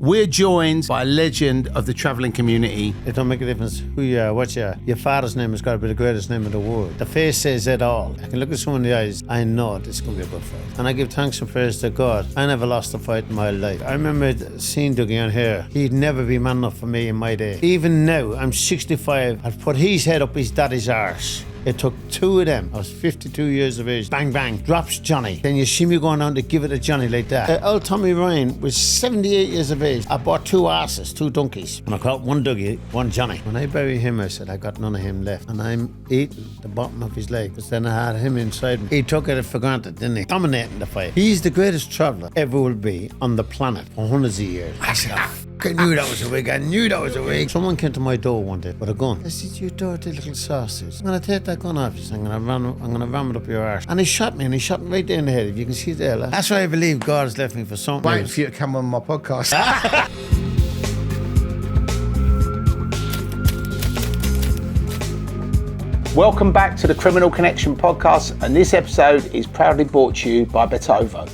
we're joined by a legend of the travelling community. It don't make a difference who you are, what you are. Your father's name has got to be the greatest name in the world. The face says it all. I can look at someone in the eyes, I know this is going to be a good fight. And I give thanks and praise to God. I never lost a fight in my life. I remember seeing Dougie on here. He'd never be man enough for me in my day. Even now, I'm 65, I'd put his head up his daddy's arse. It took two of them. I was 52 years of age. Bang, bang. Drops Johnny. Then you see me going on to give it to Johnny like that. Old Tommy Ryan was 78 years of age. I bought two asses, two donkeys. And I caught one Dougie, one Johnny. When I bury him, I said, I got none of him left. And I'm eating the bottom of his leg. Because then I had him inside me. He took it for granted, didn't he? Dominating the fight. He's the greatest traveller ever will be on the planet for hundreds of years. I said, I knew that was a wig. I knew that was a wig. Someone came to my door one day with a gun. I said, you dirty little sausage. I'm going to take that gun off you. I'm going to ram it up your arse. And he shot me, and he shot me right there in the head. If you can see there, like. That's why I believe God has left me for something. Wait for you to come on my podcast. Welcome back to the Criminal Connection podcast, and this episode is proudly brought to you by Betovo.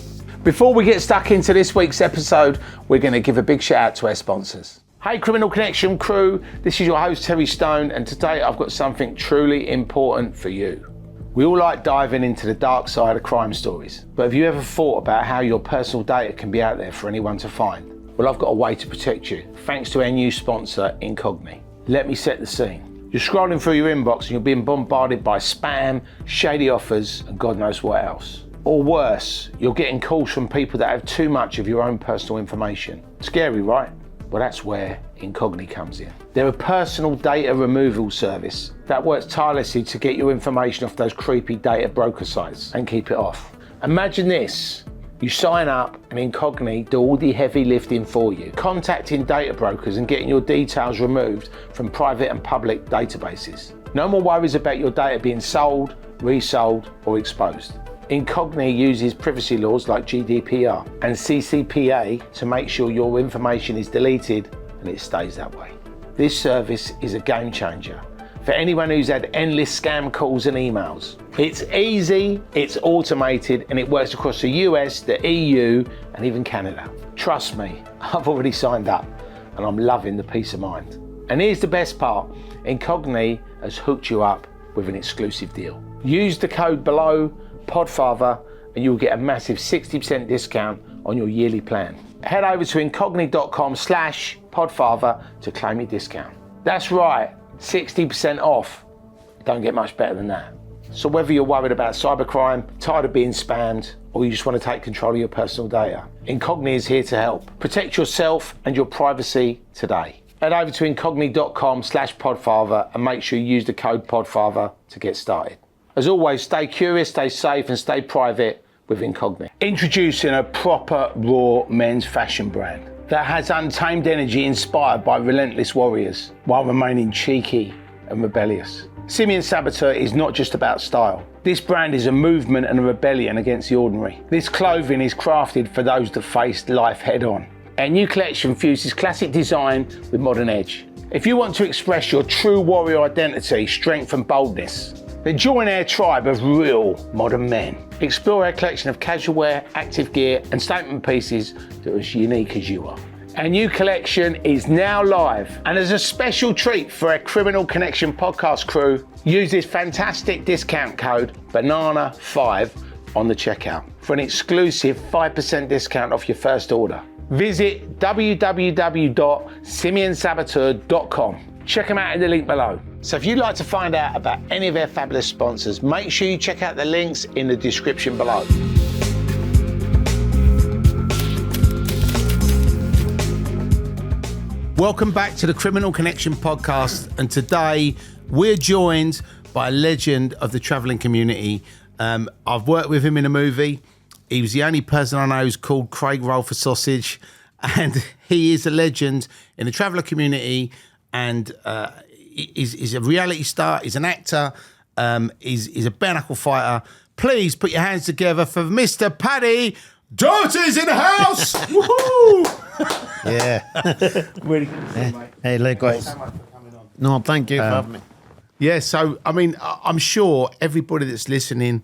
Before we get stuck into this week's episode, we're going to give a big shout out to our sponsors. Hey Criminal Connection crew, this is your host Terry Stone, and today I've got something truly important for you. We all like diving into the dark side of crime stories, but have you ever thought about how your personal data can be out there for anyone to find? Well, I've got a way to protect you, thanks to our new sponsor, Incogni. Let me set the scene. You're scrolling through your inbox and you're being bombarded by spam, shady offers, and God knows what else. Or worse, you're getting calls from people that have too much of your own personal information. Scary, right? Well, that's where Incogni comes in. They're a personal data removal service that works tirelessly to get your information off those creepy data broker sites and keep it off. Imagine this. You sign up and Incogni do all the heavy lifting for you, contacting data brokers and getting your details removed from private and public databases. No more worries about your data being sold, resold, or exposed. Incogni uses privacy laws like GDPR and CCPA to make sure your information is deleted and it stays that way. This service is a game changer for anyone who's had endless scam calls and emails. It's easy, it's automated, and it works across the US, the EU, and even Canada. Trust me, I've already signed up and I'm loving the peace of mind. And here's the best part, Incogni has hooked you up with an exclusive deal. Use the code below, Podfather, and you'll get a massive 60% discount on your yearly plan. Head over to incogni.com/Podfather to claim your discount. That's right, 60% off. Don't get much better than that. So whether you're worried about cybercrime, tired of being spammed, or you just want to take control of your personal data, Incogni is here to help. Protect yourself and your privacy today. Head over to incogni.com/Podfather and make sure you use the code Podfather to get started. As always, stay curious, stay safe, and stay private with Incogni. Introducing a proper raw men's fashion brand that has untamed energy inspired by relentless warriors while remaining cheeky and rebellious. Simeon Saboteur is not just about style. This brand is a movement and a rebellion against the ordinary. This clothing is crafted for those that face life head on. Our new collection fuses classic design with modern edge. If you want to express your true warrior identity, strength and boldness, then join our tribe of real modern men. Explore our collection of casual wear, active gear and statement pieces that are as unique as you are. Our new collection is now live, and as a special treat for our Criminal Connection podcast crew, use this fantastic discount code BANANA5 on the checkout for an exclusive 5% discount off your first order. Visit www.simeonsaboteur.com. Check them out in the link below. So if you'd like to find out about any of our fabulous sponsors, make sure you check out the links in the description below. Welcome back to the Criminal Connection podcast, and today we're joined by a legend of the travelling community. I've worked with him in a movie. He was the only person I know who's called Craig Roll for Sausage, and he is a legend in the traveller community, and he's a reality star, he's an actor, he's a bare knuckle fighter. Please put your hands together for Mr. Paddy Doherty's in the house! Woohoo! Yeah. Really good to see you, mate. Hey, likewise. Thank you so much for coming on. No, thank you for having me. Yeah, so, I mean, I'm sure everybody that's listening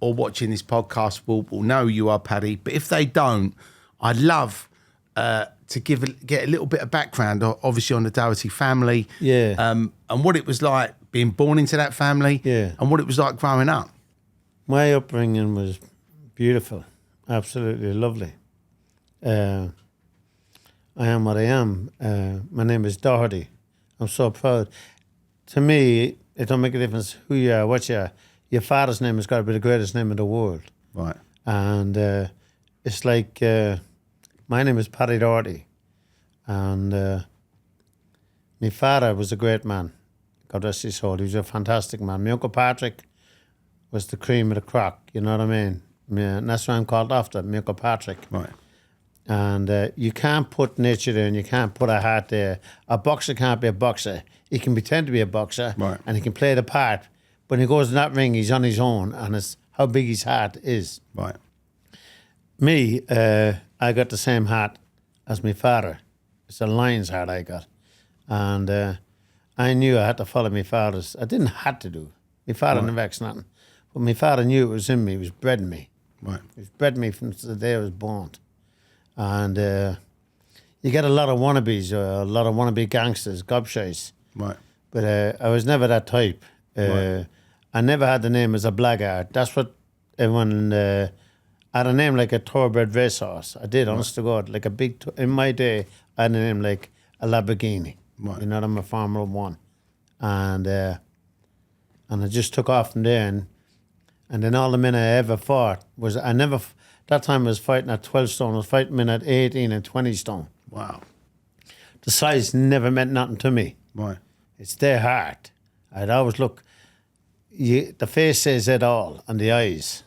or watching this podcast will know you are Paddy, but if they don't, I'd love to get a little bit of background, obviously on the Doherty family, and what it was like being born into that family, and what it was like growing up. My upbringing was beautiful, absolutely lovely. I am what I am. My name is Doherty. I'm so proud. To me, it don't make a difference who you are, what you are. Your father's name has got to be the greatest name in the world. Right. And it's like, my name is Paddy Doherty. And my father was a great man. God rest his soul. He was a fantastic man. My Uncle Patrick was the cream of the crop, you know what I mean? Yeah, and that's why I'm called after, my Uncle Patrick. Right. And you can't put nature there and you can't put a heart there. A boxer can't be a boxer. He can pretend to be a boxer, right, and he can play the part. But when he goes in that ring, he's on his own, and it's how big his heart is. Right. Me, I got the same heart as my father. It's a lion's heart I got. And I knew I had to follow my father's. I didn't have to do. My father never asked nothing. But my father knew it was in me. He was bred in me. Right. He was bred in me from the day I was born. And you get a lot of wannabes, a lot of wannabe gangsters, gobshites. Right. But I was never that type. Right. I never had the name as a blackguard. That's what everyone... I had a name like a thoroughbred racehorse. I did, honest to God. Like a big... in my day, I had a name like a Lamborghini. Right. You know, I'm a Formula One. And I just took off from there. And then all the men I ever fought was... That time I was fighting at 12 stone. I was fighting men at 18 and 20 stone. Wow. The size never meant nothing to me. Right. It's their heart. I'd always look... the face says it all, and the eyes.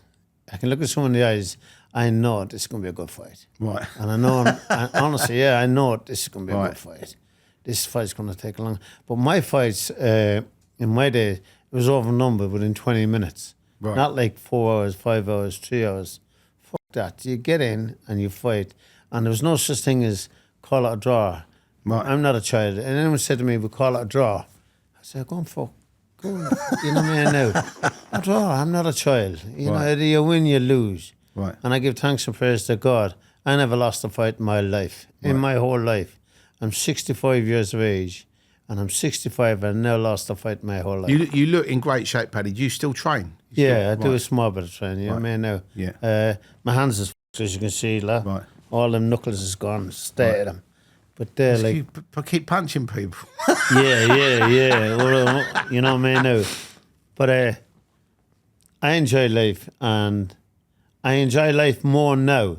I can look at someone in the eyes, I know this is going to be a good fight. Right. And I know, honestly, I know this is going to be a Right. good fight. This fight's going to take long. But my fights, in my day, it was overnumbered within 20 minutes. Right. Not like 4 hours, 5 hours, 3 hours. Fuck that. You get in and you fight. And there was no such thing as call it a draw. Right. I'm not a child. And anyone said to me, we call it a draw. I said, go and fuck. Go on. You know what I mean now? A draw. I'm not a child. You know, either you win, you lose. Right. And I give thanks and praise to God. I never lost a fight in my life. In my whole life. I'm 65 years of age. And I'm 65 and I never lost a fight in my whole life. You look in great shape, Paddy. Do you still train? I do a small bit of training. You know what I mean now? Yeah. My hands is as you can see, like. Right. All them knuckles is gone. Stay at them. But they're like... Keep punching people. yeah. Well, you know what I mean now? But I enjoy life, and I enjoy life more now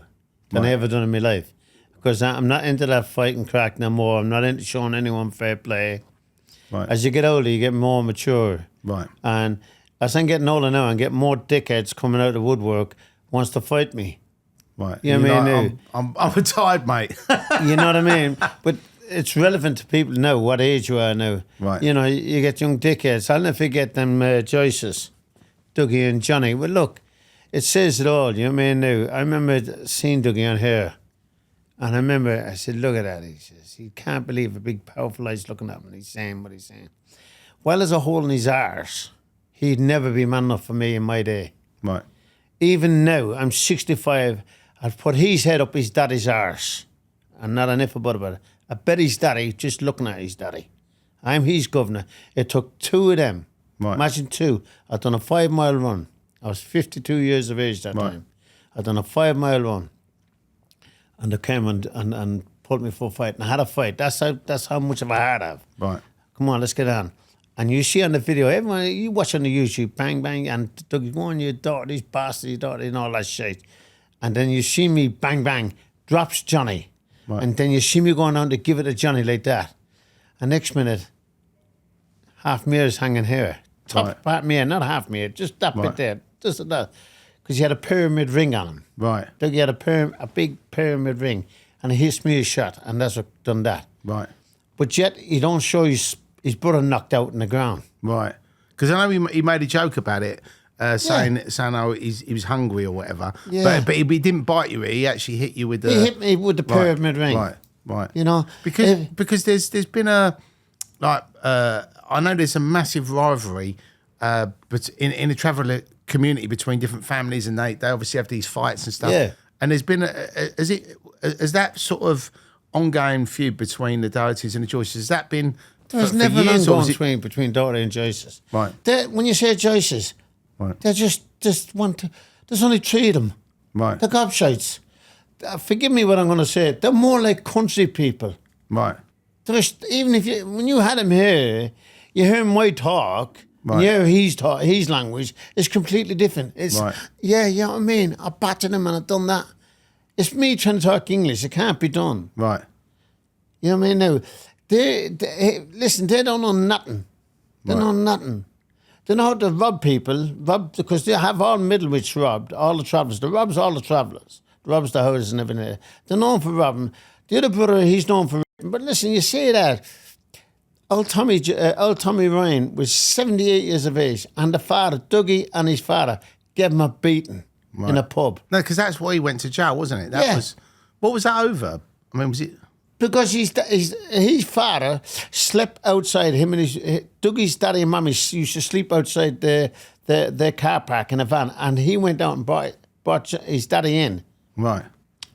than I ever done in my life. Because I'm not into that fighting crack no more. I'm not into showing anyone fair play. Right. As you get older, you get more mature. Right. And as I'm getting older now, I'm getting more dickheads coming out of the woodwork wants to fight me. Right. You know what I mean? I'm retired, mate. You know what I mean? But it's relevant to people now, what age you are now. Right. You know, you get young dickheads. I'll never forget them Joyces, Dougie and Johnny. Well, look, it says it all. You know what I mean now? I remember seeing Dougie on here. And I remember, I said, look at that. He says, he can't believe a big, powerful eyes looking at him. And he's saying what he's saying. Well, there's a hole in his arse. He'd never be man enough for me in my day. Right. Even now, I'm 65. I've put his head up his daddy's arse. And not an if about it. I bet his daddy, just looking at his daddy. I'm his governor. It took 2 of them. Right. Imagine 2. I'd done a 5-mile run. I was 52 years of age that time. I'd done a 5-mile run. And they came and pulled me for a fight. And I had a fight. That's how much of a heart I have. Right. Come on, let's get on. And you see on the video, everyone, you watch on the YouTube, bang, bang, and Dougie, go on, your daughter, these bastards, your daughter, and all that shit. And then you see me, bang, bang, drops Johnny. Right. And then you see me going on to give it to Johnny like that. And next minute, half me is hanging here. Top part me, not half me, just that bit there. Just that. Because he had a pyramid ring on him. Right. Dougie had a big pyramid ring. And he hits me a shot, and that's what done that. Right. But yet, he don't show his brother knocked out in the ground. Right. Because I know he made a joke about it, saying oh, he was hungry or whatever. Yeah. But he didn't bite you. He actually hit you with the... He hit me with the pyramid ring. Right. You know? Because there's been a... I know there's a massive rivalry but in the traveller community between different families, and they obviously have these fights and stuff. Yeah. And there's been has that sort of ongoing feud between the Dohertys and the Joyces, has that been There's never an ongoing feud between Doherty and Joyces. Right. When you say Joyces, right. they're just want to. There's only 3 of them. Right. They're gobshites. Forgive me what I'm going to say. They're more like country people. Right. Even when you had him here, you hear my talk, and you hear his language is completely different. It's you know what I mean. I battered him and I've done that. It's me trying to talk English. It can't be done. Right. You know what I mean? Now, listen. They don't know nothing. They know nothing. They know how to rob people, because they have all Middlewich robbed, all the travellers. They robs all the travellers. They robs the houses and everything. They're known for robbing. The other brother, he's known for. But listen, you say that. Old Tommy Ryan was 78 years of age, and the father, Dougie, and his father gave him a beating in a pub. No, because that's why he went to jail, wasn't it? That was. What was that over? I mean, was it? Because his father slept outside. Him and Dougie's daddy and mummy used to sleep outside the car park in a van, and he went out and brought his daddy in, right,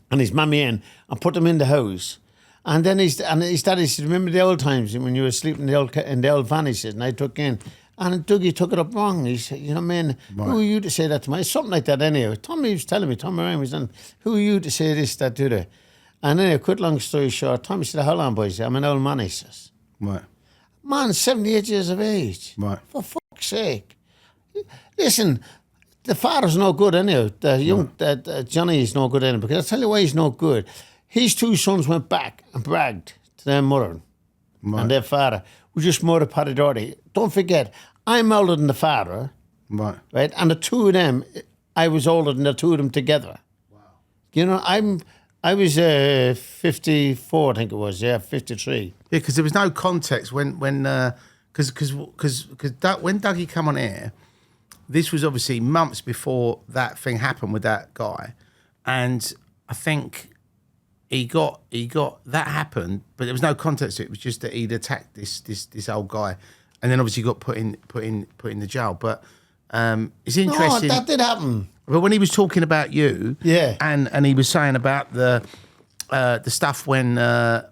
and his mummy in, and put them in the house. And then his daddy said, "Remember the old times when you were sleeping in the old van?" He said, and I took in. And Dougie took it up wrong. He said, "You know, man, who are you to say that to me?" Something like that. Anyway, Tommy was telling me, Tommy Ryan was saying, "Who are you to say this, that, do that?" And anyway, quick long story short, Tommy said, "Hold on, boys, I'm an old man," he says. Right. Man, 78 years of age. Right. For fuck's sake. Listen, the father's no good anyhow. Johnny is no good anyhow. Because I'll tell you why he's no good. His 2 sons went back and bragged to their mother and their father, who just murdered Paddy Doherty. Don't forget, I'm older than the father. Right. Right? And the 2 of them, I was older than the 2 of them together. Wow. You know, I was 54, I think it was, 53. Yeah, because there was no context when Dougie come on air, this was obviously months before that thing happened with that guy, and I think he got that happened, but there was no context to it. It was just that he'd attacked this old guy, and then obviously got put in the jail. But it's interesting. No, that did happen. But when he was talking about you, and he was saying about the stuff when when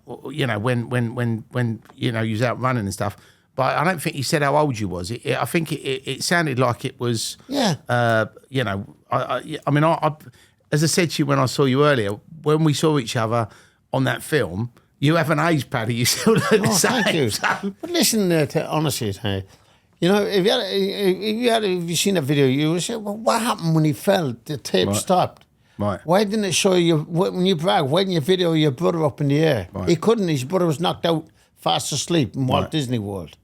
you was out running and stuff, but I don't think he said how old you was. I think it sounded like it was. Yeah. I mean, as I said to you when I saw you earlier, when we saw each other on that film, you haven't aged, Paddy. You still look the same. Thank you. So. But listen, honestly, you know, if you seen that video, you would say, "Well, what happened when he fell? The tape stopped. Right. Why didn't it show you when you brag? Why didn't you video your brother up in the air? Right. He couldn't. His brother was knocked out fast asleep in Walt Disney World.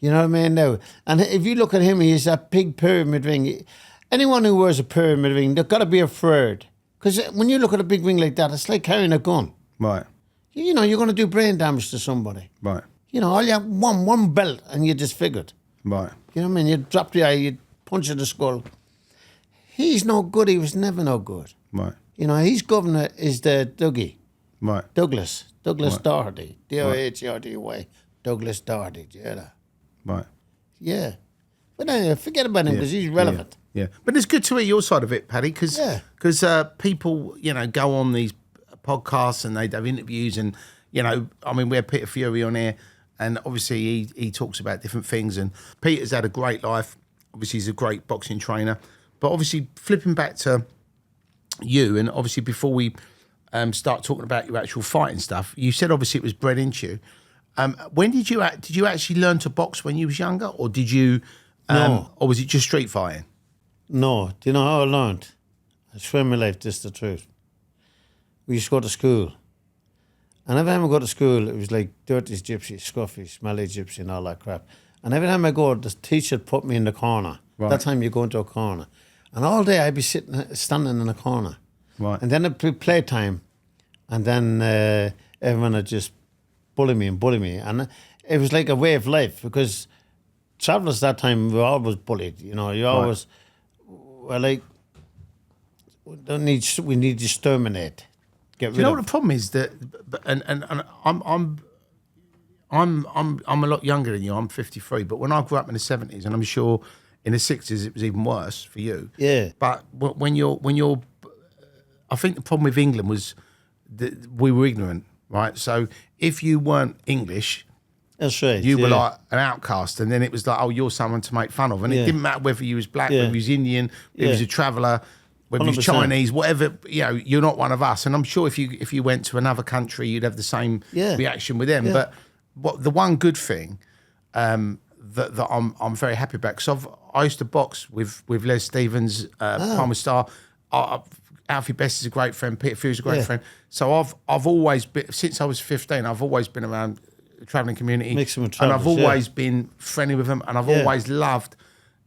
You know what I mean? Now, and if you look at him, he's a big pyramid ring. Anyone who wears a pyramid ring, they've got to be afraid. Because when you look at a big ring like that, it's like carrying a gun. Right. You know, you're going to do brain damage to somebody. Right. You know, all you have one belt and you're disfigured. Right. You know what I mean? You drop the eye, you punch in the skull. He's no good. He was never no good. Right. You know, his governor is the Dougie. Right. Douglas Doherty. Doherty. Douglas Doherty. Do you hear that? Right. Yeah. But anyway, forget about him because he's relevant. Yeah. But it's good to hear your side of it, Paddy, because people, go on these podcasts and they have interviews and, I mean, we had Peter Fury on here and obviously he talks about different things and Peter's had a great life. Obviously, he's a great boxing trainer. But obviously, flipping back to you and obviously before we start talking about your actual fighting stuff, you said obviously it was bred into you. When did you actually learn to box when you was younger or did you, No. or was it just street fighting? No. Do you know how I learned? I swear my life, this is the truth. We used to go to school. And every time I go to school, it was like dirty gypsy, scuffy, smelly gypsy and all that crap. And every time I go, the teacher put me in the corner. Right. That time you go into a corner. And all day I'd be standing in a corner. Right. And then it'd be playtime. And then everyone would just bully me. And it was like a way of life because travellers that time were always bullied. You know, you always were like, we need to exterminate. Get rid Do you know of. what the problem is that, and I'm a lot younger than you. I'm 53, but when I grew up in the 70s, and I'm sure in the 60s it was even worse for you. Yeah. But when you're, I think the problem with England was we were ignorant, right? So if you weren't English, That's right. you were like an outcast, and then it was like, oh, you're someone to make fun of, and it didn't matter whether you was black, whether you was Indian, whether you was a traveller, whether you was 100%. Chinese, whatever. You're not one of us. And I'm sure if you went to another country, you'd have the same reaction with them. But the one good thing that I'm very happy about, because I used to box with Les Stevens, Palmer Star. Alfie Best is a great friend. Peter Few's a great friend. So I've always been, since I was 15, I've always been around the travelling community, and I've always been friendly with them, and I've always loved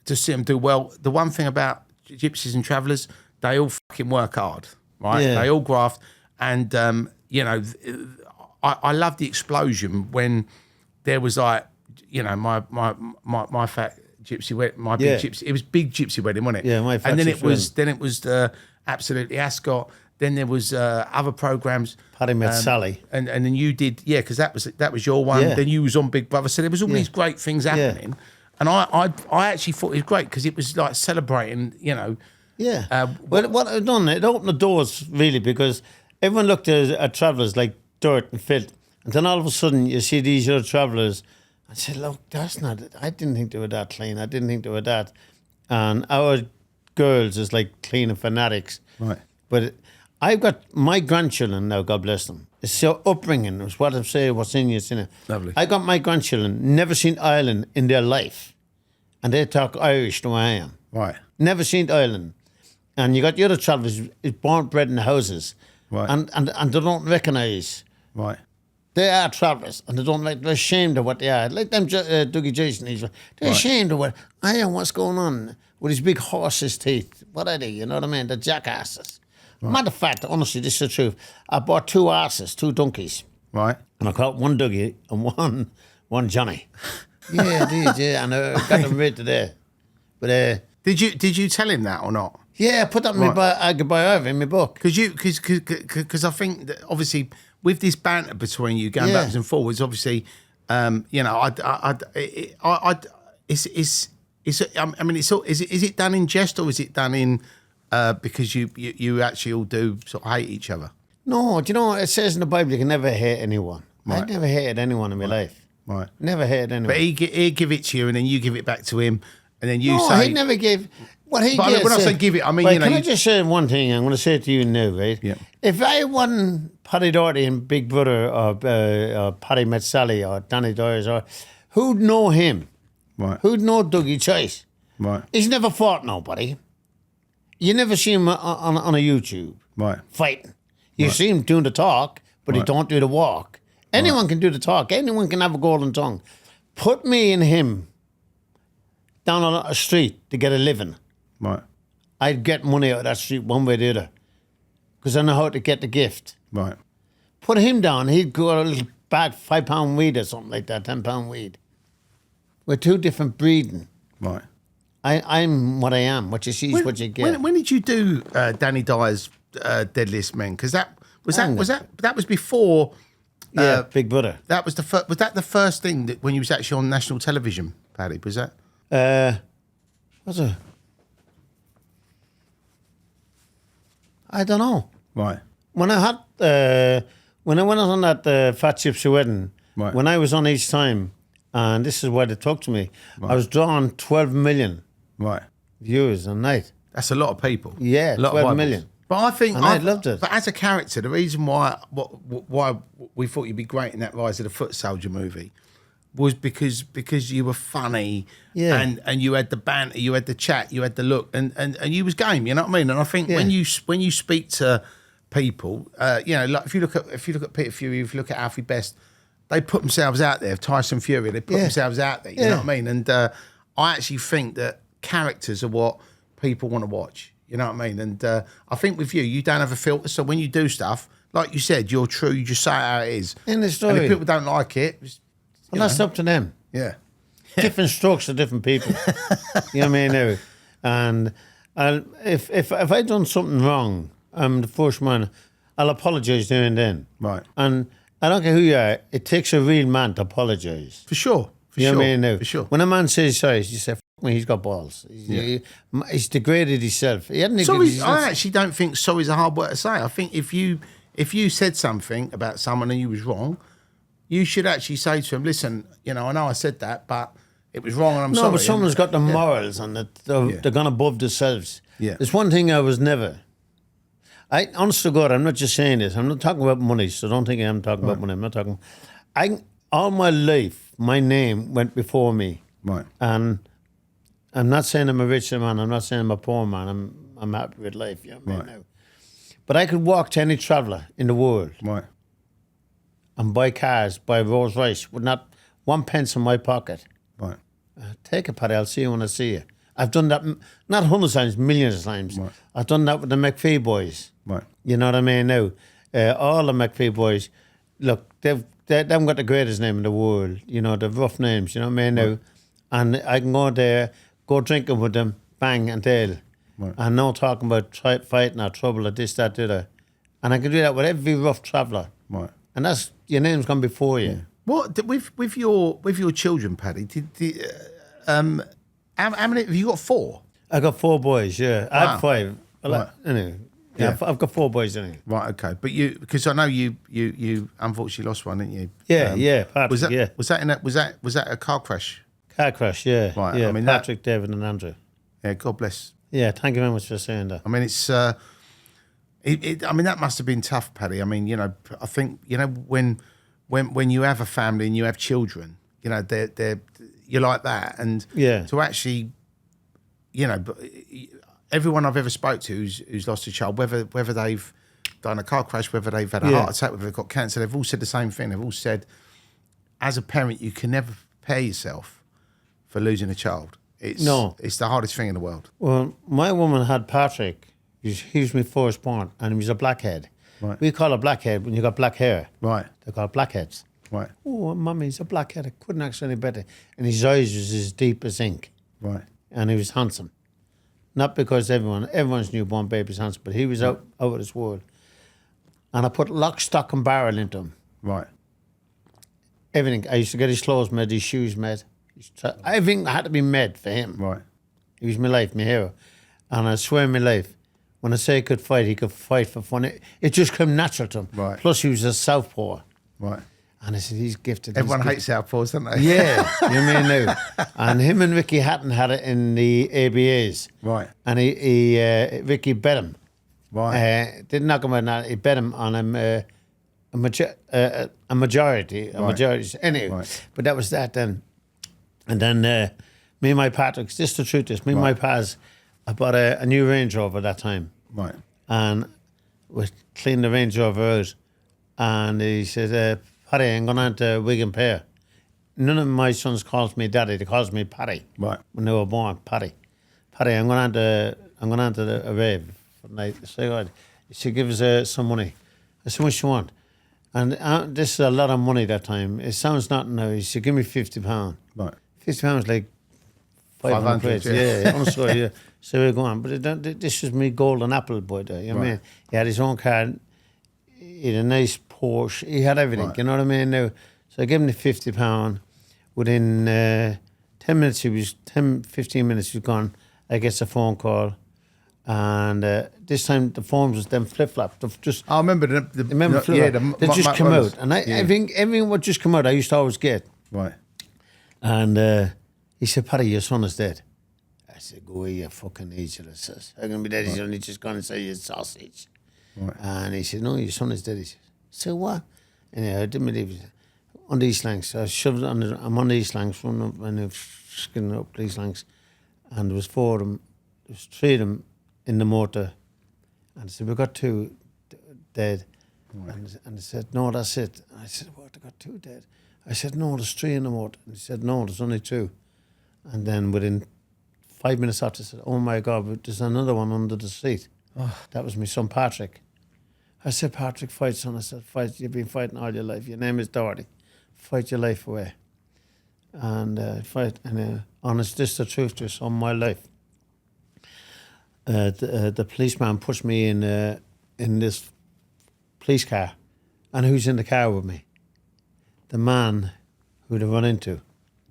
to see them do well. The one thing about gypsies and travellers, they all fucking work hard, right? They all graft, and I love the explosion when there was like, my fat gypsy wedding, my big gypsy. It was big gypsy wedding, wasn't it? Yeah, my fat and then gypsy it was Absolutely Ascot. Then there was other programs. Paddy met Sally, and then you did because that was your one. Then you was on Big Brother. So there was all these great things happening, and I actually thought it was great because it was like celebrating, well, what I've done, it opened the doors really, because everyone looked at travellers like dirt and filth, and then all of a sudden you see these other travellers. I said, look, that's not it. I didn't think they were that clean. I didn't think they were that. And our girls is like clean and fanatics. Right. But I've got my grandchildren now, God bless them. It's your upbringing. It's what I say, what's in you, it's in it. Lovely. I got my grandchildren, never seen Ireland in their life. And they talk Irish the way I am. Right. Never seen Ireland. And you got the other travellers, born, bred in the houses. Right. And they don't recognise. Right. They are travellers, and they're ashamed of what they are. Like them, Dougie Joyce and these, they're ashamed of what what's going on with his big horse's teeth. What are they? You know what I mean? They're jackasses. Right. Matter of fact, honestly, this is the truth. I bought 2 asses, 2 donkeys. Right. And I caught one Dougie and one Johnny. Yeah, I did, and I got them right today. But did you tell him that or not? Yeah, I put that in my biography in my book. Because I think that obviously with this banter between you going backwards and forwards, obviously, is it done in jest, or is it done in because you actually all do sort of hate each other? No, do you know what it says in the Bible? You can never hate anyone. Right. I never hated anyone in my life. Right. Never hated anyone. But he'd give it to you, and then you give it back to him, and then you say. No, he never gave. What he but gives. When I say give it, I mean, Can I just say one thing? I'm going to say it to you now, right? Yeah. If I wasn't Paddy Doherty in Big Brother, or Paddy met Sally, or Danny Doyers, or who'd know him? Right. Who'd know Dougie Joyce? Right. He's never fought nobody. You never see him on a YouTube. Right. Fighting. You see him doing the talk, but he don't do the walk. Anyone can do the talk. Anyone can have a golden tongue. Put me and him down on a street to get a living. Right. I'd get money out of that street one way or the other, because I know how to get the gift. Right. Put him down, he'd go a little bag, £5 weed or something like that, £10 weed. We're 2 different breeding. Right. I'm what I am. What you see is what you get. When did you do Danny Dyer's Deadliest Men? Because that was before. Big Brother. That was was that the first thing that when you was actually on national television, Paddy? Was that? What's it? I don't know. Right. When I had when I went on that Fat Gypsy wedding, when I was on each time, and this is why they talked to me, I was drawing 12 million views a night. That's a lot of people. Yeah, 12 million. But I think I loved it. But as a character, the reason why we thought you'd be great in that Rise of the Foot Soldier movie was because you were funny, and you had the banter, you had the chat, you had the look, and you was game. You know what I mean? And I think when you speak to people, like if you look at Peter Fury, if you look at Alfie Best, they put themselves out there. Tyson Fury, they put themselves out there. You know what I mean? And I actually think that characters are what people want to watch. You know what I mean? And I think with you don't have a filter. So when you do stuff, like you said, you're true. You just say it how it is. In the story. And if people don't like it, well, that's up to them. Yeah. Different strokes for different people. You know what I mean? And if I've done something wrong, I'm the first man, I'll apologise there and then. Right. And I don't care who you are, it takes a real man to apologise. For sure. You know what I mean? For sure. When a man says sorry, you say, "F me, he's got balls." He's degraded himself. He hadn't I actually don't think sorry's a hard word to say. I think if you if you said something about someone and you was wrong, you should actually say to them, listen, I know I said that, but it was wrong and I'm sorry. No, but someone's got the morals and they're gone above themselves. Yeah. There's one thing I was never. Honest to God, I'm not just saying this. I'm not talking about money, so don't think I'm talking about money. I'm not talking. All my life, my name went before me. Right. And I'm not saying I'm a rich man. I'm not saying I'm a poor man. I'm happy with life. You know what I mean? Now. But I could walk to any traveller in the world. Right. And buy cars, buy Rolls Royce with not 1 pence in my pocket. Right. Take it, Paddy. I'll see you when I see you. I've done that not hundreds of times, millions of times. Right. I've done that with the McPhee boys. Right. You know what I mean? Now, all the McPhee boys, look, they haven't got the greatest name in the world. The rough names. You know what I mean? Now, and I can go there, go drinking with them, bang and tail, and no talking about fighting or trouble or this, that, the other. And I can do that with every rough traveller. Right. And that's your name's gone before you. Yeah. What with your children, Paddy? How many have you got? 4. I got 4 boys. Yeah, I had 5. Right. Anyway, Yeah. I've got 4 boys anyway. Right. Okay. But because I know you unfortunately lost one, didn't you? Yeah, Patrick. Was that a car crash? Car crash. Yeah, Right, Yeah, I mean, Patrick, David, and Andrew. Yeah. God bless. Yeah, thank you very much for saying that. I mean, it's. I mean, that must have been tough, Paddy. I mean, I think when you have a family and you have children, they're you're like that, and to actually, but everyone I've ever spoke to who's lost a child, whether they've done a car crash, whether they've had a heart attack, whether they've got cancer, they've all said the same thing. They've all said, as a parent, you can never prepare yourself for losing a child. It's the hardest thing in the world. Well, my woman had Patrick. He was my firstborn, and he was a blackhead. Right. We call it blackhead when you got black hair. Right. They call it blackheads. Right. Oh, mummy, he's a blackhead. I couldn't ask any better. And his eyes was as deep as ink. Right. And he was handsome. Not because everyone's newborn baby's handsome, but he was out of this world. And I put lock, stock, and barrel into him. Right. Everything. I used to get his clothes made, his shoes made. Everything had to be made for him. Right. He was my life, my hero. And I swear my life, when I say he could fight for fun. It just came natural to him. Right. Plus, he was a southpaw. Right. And I said, he's gifted. Everyone hates Southpaws, don't they? Yeah, you mean now. And him and Ricky Hatton had it in the ABAs. Right. And Ricky bet him. Right. Didn't knock him out. Now, he bet him on him a majority. Anyway, but that was that then. And then me and my Patrick, this is the truth, me and my Paz, I bought a new Range Rover that time. Right. And we cleaned the Range Rover out. And he said, Paddy, I'm going on to Wigan Pier. None of my sons calls me daddy, they calls me Paddy. Right. When they were born, Paddy. Paddy, I'm going on to a rave for the night. He said, God, he said, give us some money. I said, what you want? And this is a lot of money that time. It sounds nothing now. He said, give me £50. Right. £50 like 500 quid. Yeah, honestly, yeah. So we're going, but this was me golden apple boy there. You know what I mean? He had his own car. He had a nice Porsche. He had everything. Right. You know what I mean? Now, so I gave him the £50. Within 10 minutes, 15 minutes, he was gone. I get a phone call. And this time the phones was them flip-flopped. I remember they just come out. And everything would just come out. I used to always get. Right. And he said, Paddy, your son is dead. I said, go away, you fucking idiot. I says, how can be dead? He's only just gone and say he's sausage. Right. And he said, no, your son is dead. He said, so what? And I didn't believe it. On these slangs. So I shoved it I'm on these slangs, running up and skinning up these slangs. And there was 4 of them. There was 3 of them in the motor. And I said, we got 2 dead. Right. And he said, no, that's it. And I said, what, they got 2 dead? I said, no, there's 3 in the motor. And he said, no, there's only 2. And then within 5 minutes after, I said, oh my God, there's another one under the seat. Oh. That was my son, Patrick. I said, Patrick, fight, son. I said, fight. You've been fighting all your life. Your name is Doherty. Fight your life away. And fight. And honest, this is the truth, this on my life. The policeman pushed me in this police car. And who's in the car with me? The man who'd have run into.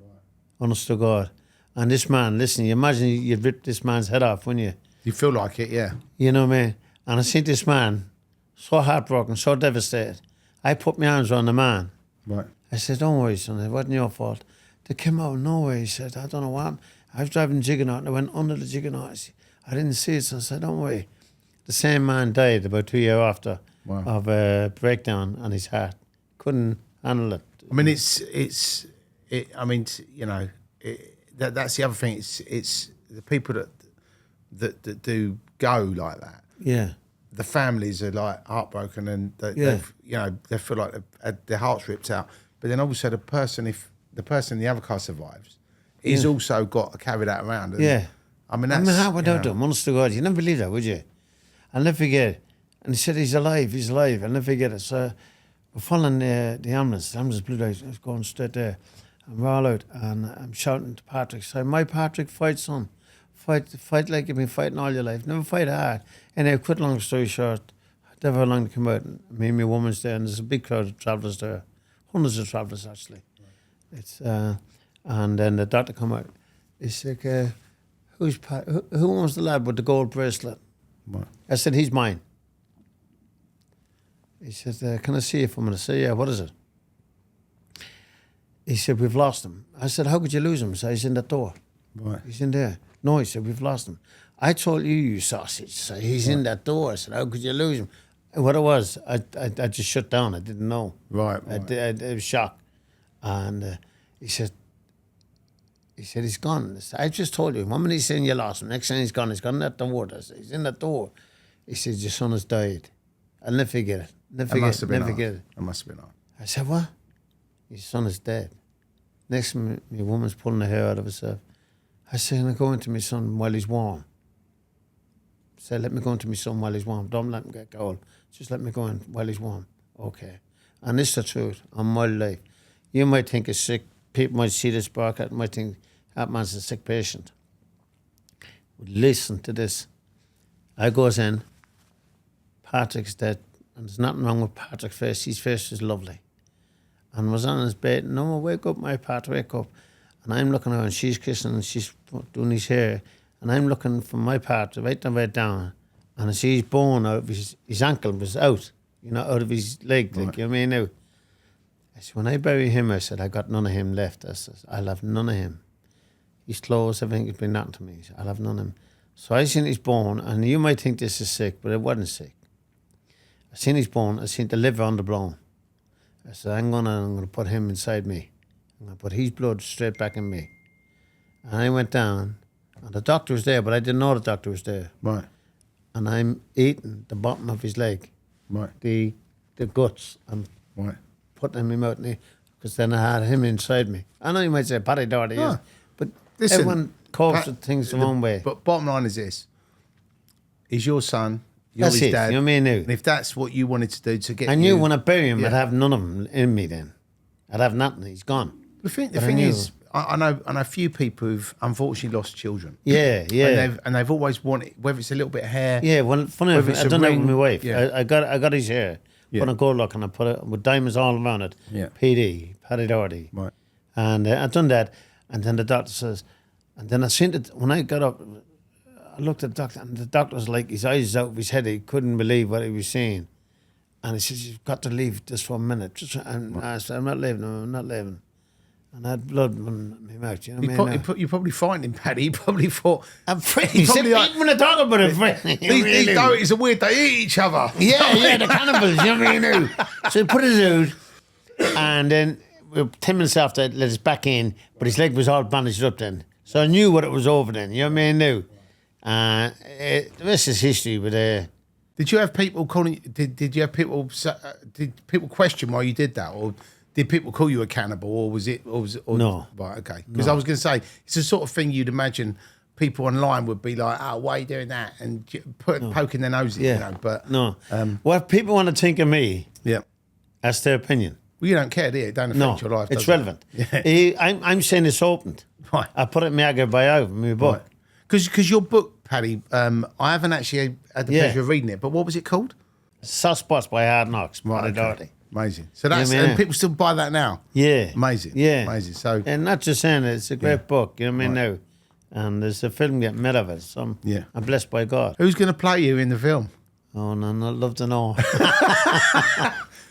Right. Honest to God. And this man, listen, you imagine you'd rip this man's head off, wouldn't you? You feel like it, yeah. You know what I mean? And I seen this man so heartbroken, so devastated. I put my arms around the man. Right. I said, don't worry, son, it wasn't your fault. They came out of nowhere. He said, I don't know what. I was driving the Juggernaut and I went under the Juggernaut. I didn't see it, so I said, don't worry. The same man died about 2 years after of a breakdown on his heart. Couldn't handle it. I mean, that's the other thing. It's the people that do go like that. Yeah. The families are like heartbroken and they feel like their heart's ripped out. But then also the person, if the person in the other car survives, he's also got to carry that around. And, I mean, how would I do? Honest to God, you never believe that, would you? I'll never forget. And he said, he's alive. I'll never forget it. So we're following the ambulance. The ambulance blew out. I was going straight there. And we're all out. And I'm shouting to Patrick, so my Patrick, fight, son. Fight like you've been fighting all your life. Never fight hard. And I quit, long story short. Never how long to come out. And me and my woman's there, and there's a big crowd of travellers there. Hundreds of travellers, actually. It's and then the doctor come out. He's like, who owns the lad with the gold bracelet? What? I said, he's mine. He said, can I see you for a minute? I said, yeah, what is it? He said, we've lost him. I said, how could you lose him? He said, he's in that door. Right. He's in there. No, he said, we've lost him. I told you, you sausage. So he's in that door. I said, how could you lose him? And what it was, I just shut down. I didn't know. Right. I was shocked. And he said, he's gone. I just told you, one minute he's saying you lost him, next time he's gone in that door. I said, he's in that door. He said, your son has died. I'll never forget it. Never forget it. It must have been on. I said, what? Your son is dead. Next minute, my woman's pulling her hair out of herself. I said, can I go into my son while he's warm? I said, let me go into my son while he's warm. Don't let him get cold. Just let me go in while he's warm. Okay. And this is the truth on my life. You might think it's sick. People might see this broadcast and might think that man's a sick patient. But listen to this. I goes in. Patrick's dead. And there's nothing wrong with Patrick's face. His face is lovely. And was on his bed. No, wake up, my Pat, wake up. And I'm looking at her, and she's kissing, and she's doing his hair. And I'm looking from my part, right down. And I see his bone out of his ankle was out, out of his leg, like, you know what I mean? Now, I said, when I bury him, I said, I got none of him left. I said, I'll have none of him. His clothes, everything has been nothing to me. I'll have none of him. So I seen his bone, and you might think this is sick, but it wasn't sick. I seen his bone, I seen the liver underblown. I said, I'm gonna put him inside me. I'm gonna put his blood straight back in me. And I went down, and the doctor was there, but I didn't know the doctor was there. Right. And I'm eating the bottom of his leg. Right. The guts. I'm putting them in my mouth, because then I had him inside me. I know you might say Paddy Doherty is, but listen, everyone copes with things the wrong way. But bottom line is this. He's your son. You're That's his it. dad. You know what I mean? And if that's what you wanted to do to get I knew when I bury him, I'd have none of him in me then. I'd have nothing. He's gone. The thing is, I know a few people who've unfortunately lost children. Yeah. And they've always wanted, whether it's a little bit of hair. Yeah, well, funny enough, I've done that with my wife. Yeah. I got his hair, put a gold lock, and I put it with diamonds all around it. Yeah. Paddy Doherty. Right. And I've done that, and then the doctor says, and then I seen it, when I got up, I looked at the doctor, and the doctor was like, his eyes out of his head, he couldn't believe what he was saying. And he says, you've got to leave just for a minute. And I said, I'm not leaving. And I had blood in my mouth, you know what I mean? You probably find him, Paddy. He probably thought... I'm afraid. He said, even when I talk about it, these Dohertys are weird, they eat each other. Yeah, the cannibals, you know what I mean? So he put us out, and then 10 minutes after, let us back in, but his leg was all bandaged up then. So I knew what it was over then, you know what I mean? The rest is history, but... Did you have people calling? Did you have people? Did people question why you did that, or did people call you a cannibal, or was it? No. Right. Okay. Because I was going to say it's the sort of thing you'd imagine people online would be like, "Oh, why are you doing that?" and poking their noses. Yeah. But no. What people want to think of me? Yeah. That's their opinion. Well, you don't care, do you? It don't affect your life. It's relevant. Yeah. I'm saying it's opened. Right. I put it in my bio, my book. Right. Because your book, Paddy, I haven't actually had the pleasure of reading it, but what was it called? Soft Spots by Hard Knocks, Paddy Doherty. Amazing. So that's, and people still buy that now? Yeah. Amazing. Yeah. Amazing. So, and not just saying it, it's a great book, you know what I mean, now. And there's a film getting made of it, so I'm blessed by God. Who's going to play you in the film? Oh, no, I'd love to know.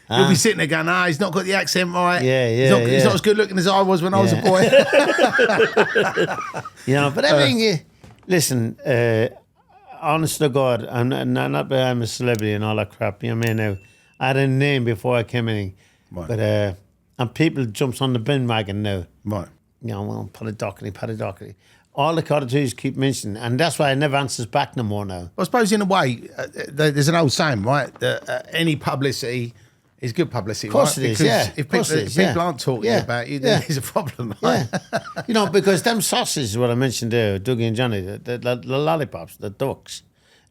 You'll be sitting there going, he's not got the accent right. Yeah, He's not as good looking as I was when I was a boy. But everything, listen, honest to God, I'm not that I'm a celebrity and all that crap, you know what I mean? Now, I had a name before I came in, Right. but, and people jumps on the bandwagon now. Right. Paddy Doherty. All the cottages keep mentioning, and that's why I never answers back no more now. I suppose in a way, there's an old saying, right? That any publicity is good publicity, Of course right? it is, Because yeah. if Of course it is, people aren't talking about you, then there's a problem. Right? Yeah. Because them sausages, what I mentioned there, Dougie and Johnny, the lollipops, the ducks,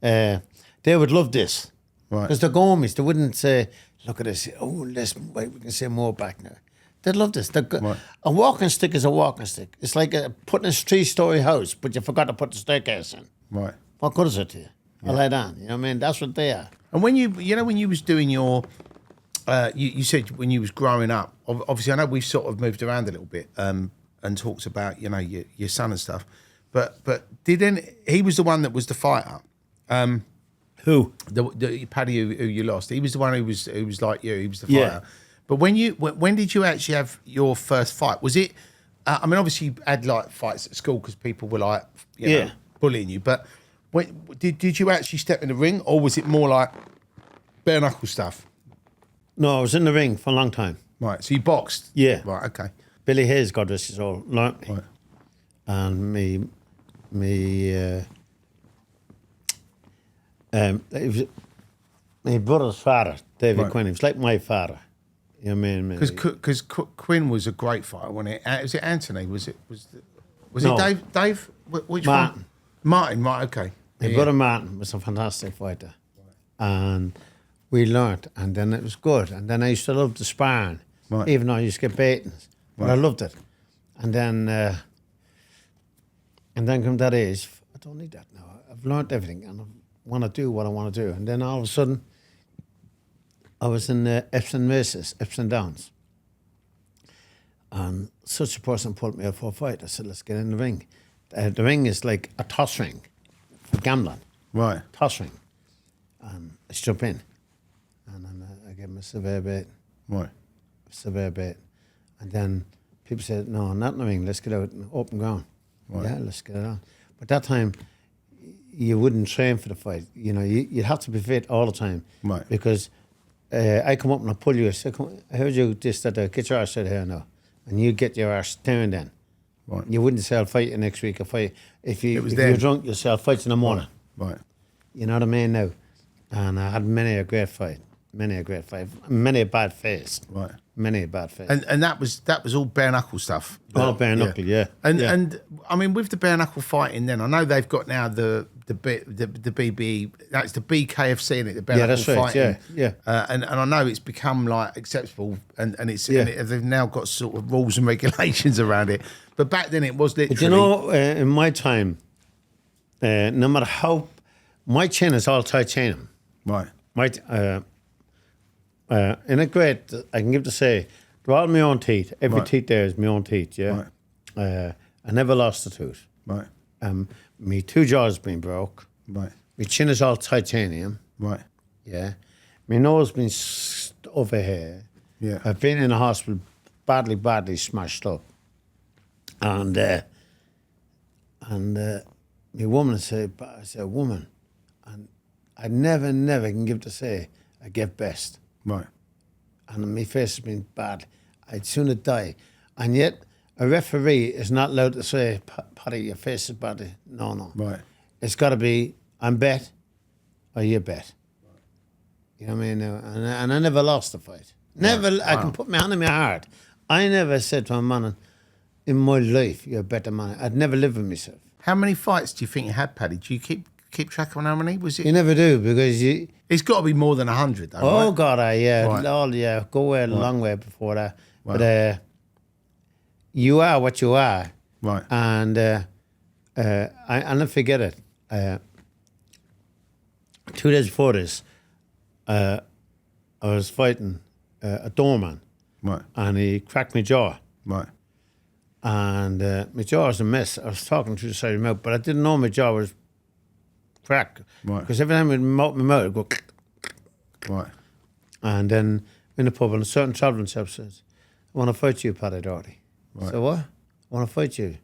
they would love this. Right. Because they're gourmets. They wouldn't say, look at this, wait, we can say more back now. They'd love this. Right. A walking stick is a walking stick. It's like putting a 3-story house, but you forgot to put the staircase in. Right. What good is it to you? I lay down. You know what I mean? That's what they are. And when when you was doing your, you said when you was growing up, obviously I know we've sort of moved around a little bit and talked about, your son and stuff, but he was the one that was the fighter. Who? The Paddy who you lost. He was the one who was like you. He was the fighter. Yeah. But when did you actually have your first fight? Was it? I mean, obviously you had like fights at school because people were like, bullying you. But did you actually step in the ring, or was it more like bare knuckle stuff? No, I was in the ring for a long time. Right. So you boxed. Yeah. Right. Okay. Billy Hayes, God rest his soul, learnt me. Right. And it was my brother's father, David Right. Quinn. He was like my father. You know what I mean? Because Quinn was a great fighter, wasn't it? Was it Anthony? Was it No. Dave? Dave? Which Martin. one? Martin. Right. Okay. My brother Martin was a fantastic fighter. And we learnt, and then it was good. And then I used to love the sparring, Right. even though I used to get beatings. But I loved it. And then come that age, I don't need that now. I've learnt everything, and I want to do what I want to do. And then all of a sudden, I was in Epsom races, Epsom Downs. And such a person pulled me up for a fight. I said, let's get in the ring. The ring is like a toss ring for gambling. Right. Toss ring. And I jump in. And then I gave him a severe bait. Right. Severe bait. And then people said, no, not in the ring. Let's get out in open ground. Right. Yeah, let's get it on. But that time, you wouldn't train for the fight. You'd have to be fit all the time. Right. Because I come up and I pull you. I say, I heard you this, that, get your arse out here now. And you get your arse down then. Right. You wouldn't say, I'll fight you next week. If you're then. drunk, you'll say, I'll fight you in the morning. Right. You know what I mean now? And I had many a great fight. Many a bad face. Right. Many a bad face. And that was all bare knuckle stuff. All bare knuckle, yeah. And I mean, with the bare knuckle fighting, then I know they've got now the BB, that's the BKFC in it. The bare knuckle that's right. fighting. Yeah. And I know it's become like acceptable, and they've now got sort of rules and regulations around it. But back then it was literally. But you know, in my time, no matter how, my chin is all titanium. Right. In a grade, I can give to say, they're all my own teeth. Every Right. teeth there is my own teeth, yeah. Right. I never lost a tooth. Right. Me 2 jaws been broke. Right. My chin is all titanium, Right. yeah. My nose been over here. Yeah. I've been in the hospital badly smashed up. And my woman said, I said, woman, and I never can give to say I get best. Right. And my face has been bad. I'd sooner die. And yet, a referee is not allowed to say, Paddy, your face is bad. No. Right. It's got to be, I'm bet or you bet. You know what I mean? And I never lost the fight. Never. Right. I can put my hand in my heart. I never said to a man in my life, you're a better man. I'd never live with myself. How many fights do you think you had, Paddy? Do you keep track of how many? Was it? You never do because you... It's got to be more than 100, though, Oh, right? God, yeah. Right. Go away a long way before that. Right. But you are what you are. Right. And I'll never forget it. 2 days before this, I was fighting a doorman. Right. And he cracked my jaw. Right. And my jaw was a mess. I was talking through the side of my mouth, but I didn't know my jaw was crack. Right. Because every time my mouth would go. Right. And then in the pub, and a certain travelling chap says, I want to fight you, Paddy Doherty. Right. So what? I want to fight you.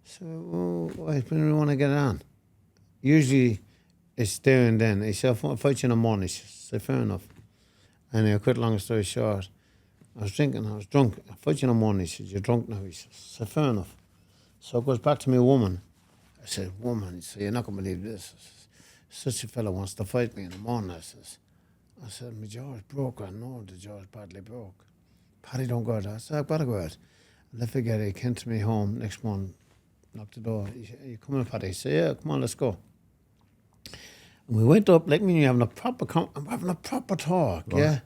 So, why do you want to get it on? Usually it's there and then. He said, I want to fight you in the morning. He said, fair enough. And I quit, long story short. I was drinking, I was drunk. I fight you in the morning. He said, you're drunk now. He said, fair enough. So it goes back to me, a woman. I said, woman, he said, you're not going to believe this. Such a fella wants to fight me in the morning. I said, my jaw's broke. I know the jaw's badly broke. Paddy, don't go out. I said, I've got to go out. I'll never forget it. He came to me home next morning, knocked the door. He said, are you coming, Paddy? I said, yeah, come on, let's go. And we went up, like me and you, having a proper talk, right. Yeah?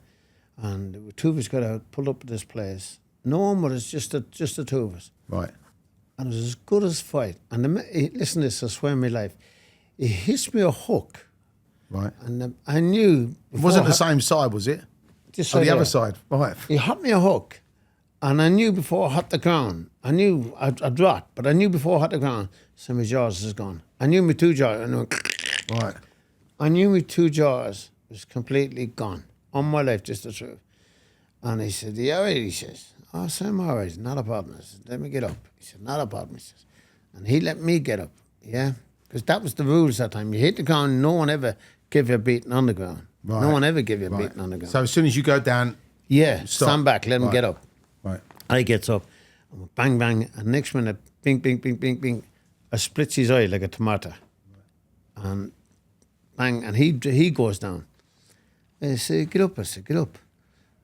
And the two of us got out, pulled up at this place. No one, but it's just the two of us. Right. And it was as good as fight. And listen to this, I swear on my life. He hits me a hook. Right. And I knew... It wasn't the same side, was it? Just the other side. Right. He hit me a hook. And I knew before I hit the ground, I knew I dropped, but I knew before I hit the ground, so my jaws is gone. I knew my two jaws. Right. I knew my two jaws was completely gone. On my life, just the truth. And he said, you all right? He says, oh, so I'm all right. Not a problem. I said, let me get up. He said, not a problem. He says, and he let me get up. Yeah. Because that was the rules that time. You hit the ground, no one ever give you a beating on the ground. Right. No one ever give you a beating on the ground. So as soon as you go down... Yeah, stop. stand back, let him get up. Right. I gets up, and bang, bang, and next minute, bing, bing, bing, bing, bing, I splits his eye like a tomato. And bang, and he goes down. I said, get up. I said, get up.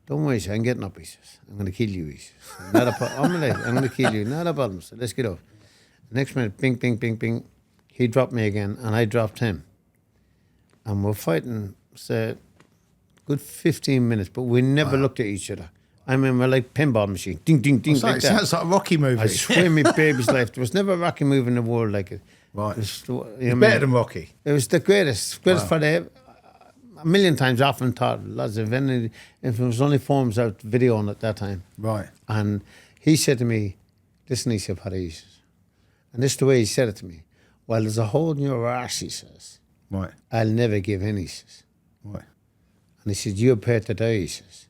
Don't worry, sir, I'm getting up, he says. I'm going to kill you, he says. Not a problem. I'm going to kill you. Not a problem, so let's get up. Next minute, bing, bing, bing, bing. He dropped me again, and I dropped him. And we're fighting, say, good 15 minutes, but we never looked at each other. I mean, we're like pinball machine. Ding, ding, ding, like It that. sounds like a Rocky movie. I swear my baby's life. There was never a Rocky movie in the world like it. Right. It was, It's better than Rocky. It was the greatest for the... A million times often thought, lots of if it was only forms out video on at that time. Right. And he said to me, listen, he said, Paddy, he says, and this is the way he said it to me. Well, there's a hole in your arse, he says. Right. I'll never give in, he says. Right. And he said, you're prepared to die, he says.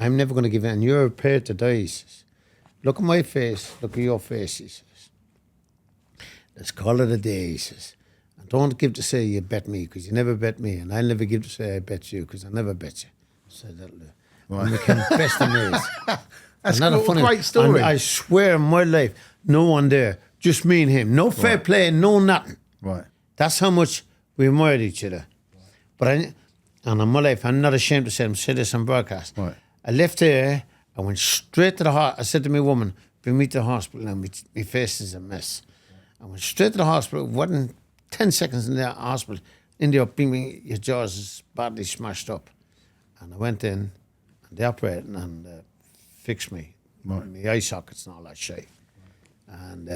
I'm never going to give in, and you're prepared to die, he says. Look at my face, look at your face, he says. Let's call it a day, he says. And don't give to say you bet me, because you never bet me, and I'll never give to say I bet you, because I never bet you. So that'll do. Right. And we became best of mates. That's a great story. And I swear in my life, no one there, just me and him. No fair play, no nothing. Right. That's how much we admired each other. But and in my life, I'm not ashamed to say, I'm saying this on broadcast. Right. I left there, I went straight to the hospital. I said to my woman, bring me to the hospital now, my face is a mess. I went straight to the hospital, wasn't 10 seconds in the hospital, ended up being, your jaws is badly smashed up. And I went in, and they operated and fixed me. Right. My eye sockets and all that shit. And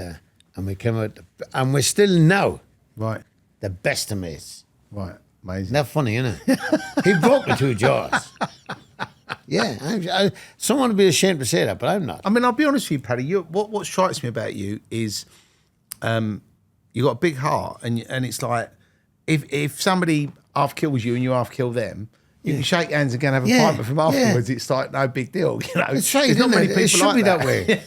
we came out, and we're still now Right. the best of mates. Right. Amazing. Isn't that funny, isn't it? He broke my two jaws. Yeah, someone would be ashamed to say that, but I'm not. I mean, I'll be honest with you, Paddy. What strikes me about you is you got a big heart, and it's like if somebody half kills you and you half kill them, you can shake hands and go and have a pint with them afterwards. It's like no big deal, you know. It's right, there's not many people it should like be that, way.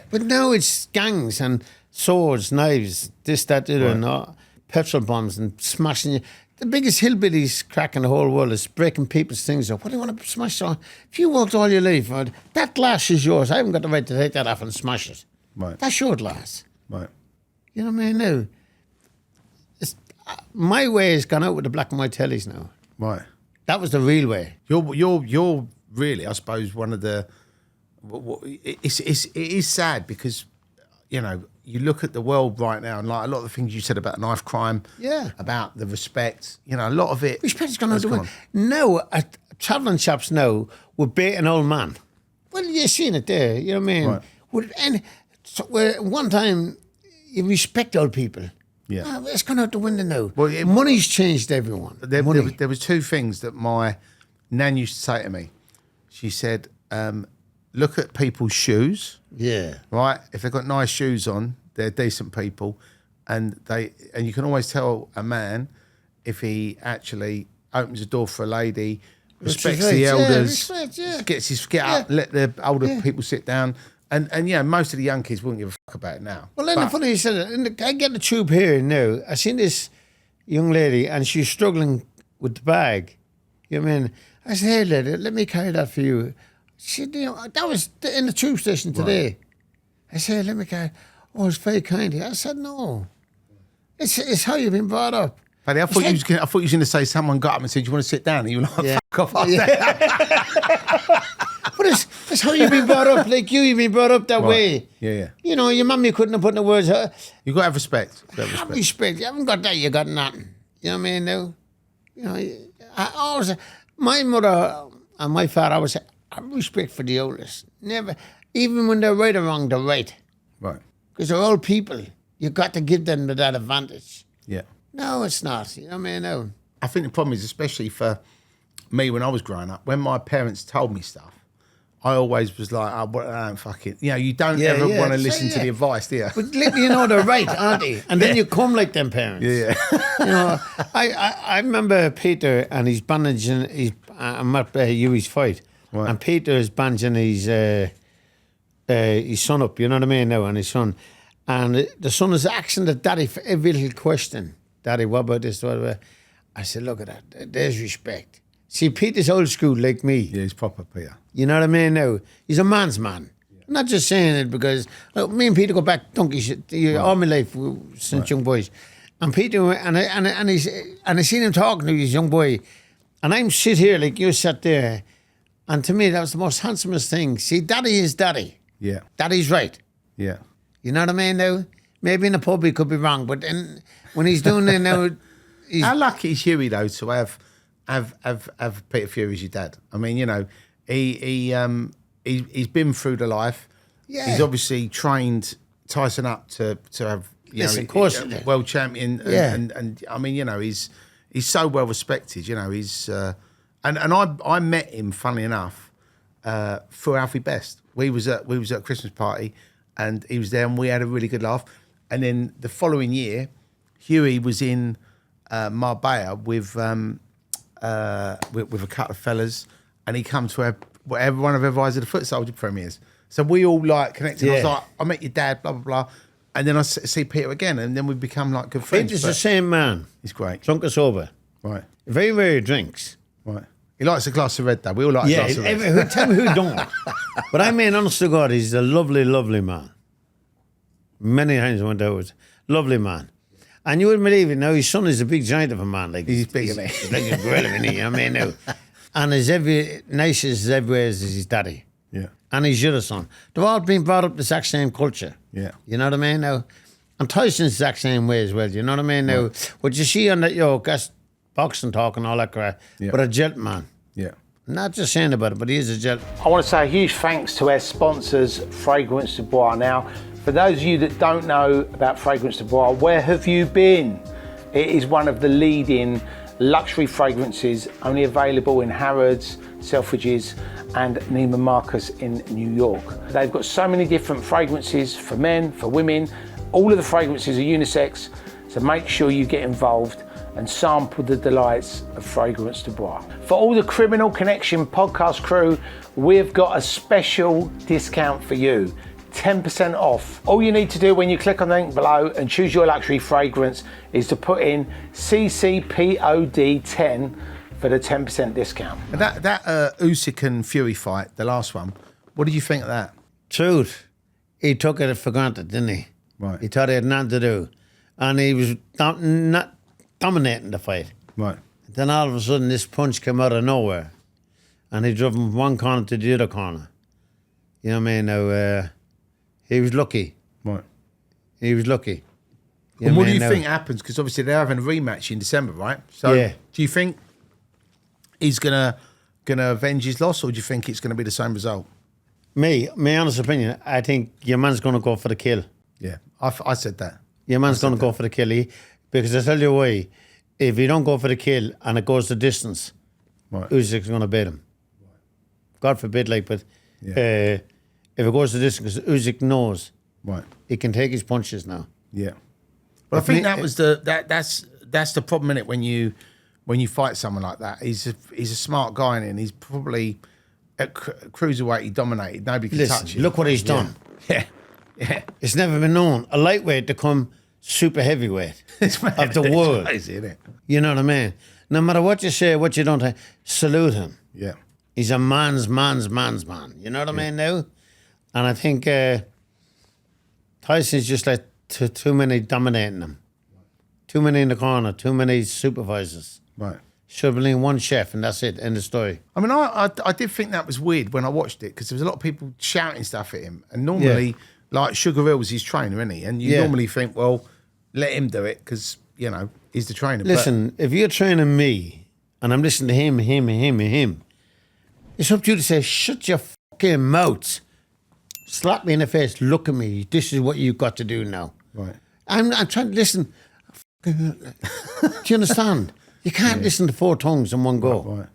But now it's gangs and swords, knives, this, that, the other, and petrol bombs and smashing you. The biggest hillbillies crack in the whole world is breaking people's things up. What do you want to smash on? If you worked all your life, that glass is yours. I haven't got the right to take that off and smash it. Right. That's your glass. Right. You know what I mean? Now, my way has gone out with the black and white tellies now. Right. That was the real way. You're really, I suppose, one of the. It is sad because, you know, you look at the world right now and like a lot of the things you said about knife crime, about the respect, you know, a lot of it. Respect's gone out the way. No, travelling shops now would bait an old man. Well, you've seen it there, you know what I mean? Right. And so, one time, you respect old people. Yeah. It's gone out the window now. Well, money's changed everyone. There was two things that my nan used to say to me. She said, look at people's shoes. Yeah. Right? If they've got nice shoes on, they're decent people. and you can always tell a man if he actually opens a door for a lady, respects the elders, gets his get up, let the older people sit down. And yeah, most of the young kids wouldn't give a fuck about it now. Well, then the funny you said it. I get the tube here now. I seen this young lady and she's struggling with the bag. You know what I mean? I said, hey, lady, let me carry that for you. She, that was in the tube station today. Right. I said, let me carry. Oh, it's very kind of you. I said, no. It's how you've been brought up. Paddy, I thought you was going to say someone got up and said, "You want to sit down?" And you were like, "Fuck off." But it's how you've been brought up. Like you've been brought up that way. Yeah. You know, your mummy couldn't have put in the words. You got to have respect. Respect. You haven't got that. You got nothing. You know what I mean? Now, you know, I always. My mother and my father always said, "I have respect for the oldest. Never, even when they're right or wrong, they're right. Right. Because they're old people. You got to give them that advantage." Yeah. No, it's not. You know what I mean? No. I think the problem is, especially for me when I was growing up, when my parents told me stuff, I always was like, "Oh, but I don't fucking," you know, you don't ever want to listen to the advice, do you? But you know they're right, aren't they? And then you come like them parents. Yeah. You know, I remember Peter and he's bandaging. I'm at Huey's fight, right. And Peter is bandaging his son up. You know what I mean? Now, and his son, and the son is asking the daddy for every little question. Daddy, what about this? What about? I said, look at that. There's respect. See, Peter's old school like me. Yeah, he's proper Peter. You know what I mean? Now he's a man's man. Yeah. I'm not just saying it because me and Peter go back donkey shit all my life since young boys. And Peter and I seen him talking to his young boy, and I'm sit here like you sat there, and to me that was the most handsomest thing. See, daddy is daddy. Yeah, daddy's right. Yeah, you know what I mean? Now maybe in the pub he could be wrong, but then when he's doing it now, how lucky is Huey though to have Peter Fury as your dad? I mean, you know, he's been through the life. Yeah, he's obviously trained Tyson up to have. Of course, world champion, and I mean, you know, he's so well respected. You know, he's and I met him, funnily enough, through Alfie Best. We was at a Christmas party, and he was there, and we had a really good laugh. And then the following year, Huey was in Marbella with a couple of fellas, and he come to one of our Rise of the Foot Soldier premieres. So we all like connected. Yeah. I was like, I met your dad, blah blah blah. And then I see Peter again, and then we become like good friends. Peter's the same man. He's great. Drunk or sober. Right. Very, very drinks. Right. He likes a glass of red, though. We all like a glass of red. Tell me who don't. But I mean, honest to God, he's a lovely, lovely man. Many times I went out with lovely man. And you wouldn't believe it, now his son is a big giant of a man. Like he's big, isn't he? He's like a gorilla, isn't he? I mean, now. And he's nice as everywhere as his daddy. Yeah. And his other son. They've all been brought up the exact same culture. Yeah. You know what I mean? Now, and Tyson's the exact same way as well. You know what I mean? Now, what you see on that, that's boxing talk and all that crap, but a gentleman. Yeah. Not just saying about it, but he is a gentleman. I want to say a huge thanks to our sponsors, Fragrance du Bois. Now, for those of you that don't know about Fragrance du Bois, where have you been? It is one of the leading luxury fragrances, only available in Harrods, Selfridges and Neiman Marcus in New York. They've got so many different fragrances for men, for women. All of the fragrances are unisex, so make sure you get involved and sample the delights of Fragrance du Bois. For all the Criminal Connection podcast crew, we've got a special discount for you. 10% off. All you need to do when you click on the link below and choose your luxury fragrance is to put in CCPOD10 for the 10% discount. And that Usyk and Fury fight, the last one, what did you think of that? Truth. He took it for granted, didn't he? Right. He thought he had nothing to do. And he was not dominating the fight. Right. Then all of a sudden this punch came out of nowhere. And he drove him from one corner to the other corner. You know what I mean? Now, he was lucky. Right. He was lucky. And what do you think happens? Because obviously they're having a rematch in December, right? So do you think he's gonna avenge his loss, or do you think it's gonna be the same result? My honest opinion, I think your man's gonna go for the kill. Yeah, I said that. Your man's gonna go for the kill, because I tell you why. If he don't go for the kill and it goes the distance, Usyk's gonna beat him. God forbid, but if it goes the distance, Usyk knows he can take his punches now. Yeah. But I think that was that's the problem in it when you fight someone like that. He's a smart guy and he's probably at cruiserweight. He dominated. Nobody can touch him. Look what he's done. Yeah. It's never been known a lightweight to come super heavyweight of the world. It's crazy, isn't it? You know what I mean? No matter what you say, what you don't, salute him. Yeah. He's a man's man. You know what I mean now? And I think Tyson's just like too many dominating him. Too many in the corner, too many supervisors. Right. Should have been one chef and that's it, end of story. I mean, I did think that was weird when I watched it because there was a lot of people shouting stuff at him. And normally, like Sugar Hill was his trainer, isn't he? And you normally think, well, let him do it because, you know, he's the trainer. Listen, if you're training me and I'm listening to him, it's up to you to say, shut your fucking mouth. Slap me in the face, look at me. This is what you've got to do now. Right. I'm trying to listen. Do you understand? You can't listen to 4 tongues in one go. Right.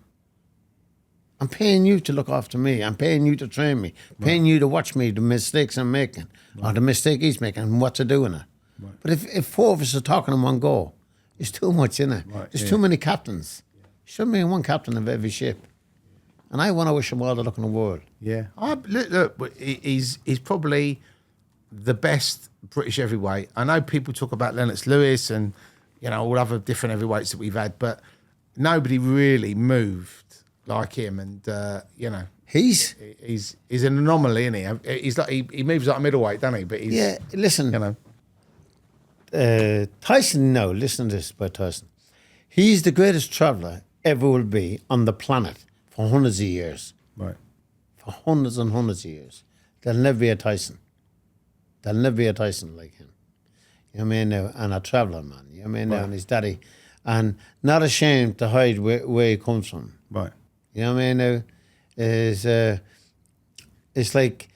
I'm paying you to look after me. I'm paying you to train me. Paying you to watch me, the mistakes I'm making, or the mistake he's making, and what to do in it. Right. But if 4 of us are talking in one go, it's too much, isn't it? Right, There's too many captains. Shouldn't be one captain of every ship. And I want to wish him all the luck in the world. Yeah. Look, he's probably the best British heavyweight. I know people talk about Lennox Lewis and, you know, all other different heavyweights that we've had, but nobody really moved like him. And, you know, he's an anomaly, isn't he? He's like, he moves like a middleweight, doesn't he? But he's, listen, you know. Tyson, no, listen to this about Tyson. He's the greatest traveller ever will be on the planet for hundreds of years. Right. For hundreds and hundreds of years. There'll never be a Tyson. There'll never be a Tyson like him. You know what I mean? Now, and a traveller, man. You know what I mean? Now, and his daddy. And not ashamed to hide where he comes from. Right. You know what I mean? Now, it's like,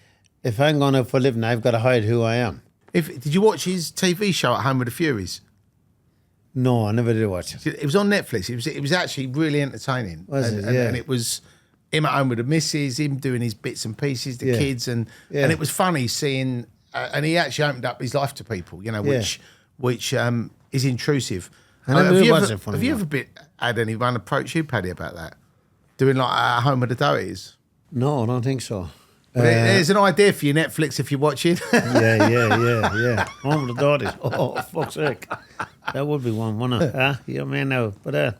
if I'm going out for a living, I've got to hide who I am. Did you watch his TV show at Home with the Furies? No, I never did watch it. It was on Netflix. It was actually really entertaining. And it was him at home with the missus, him doing his bits and pieces, the kids, and it was funny seeing. And he actually opened up his life to people, you know, which is intrusive. Have you ever had anyone approach you, Paddy, about that? Doing like at Home with the Dohertys? No, I don't think so. There's an idea for you, Netflix, if you're watching. Yeah. Home with the Dohertys. Oh, fuck's sake. That would be one, wouldn't it? You know what I mean? No. But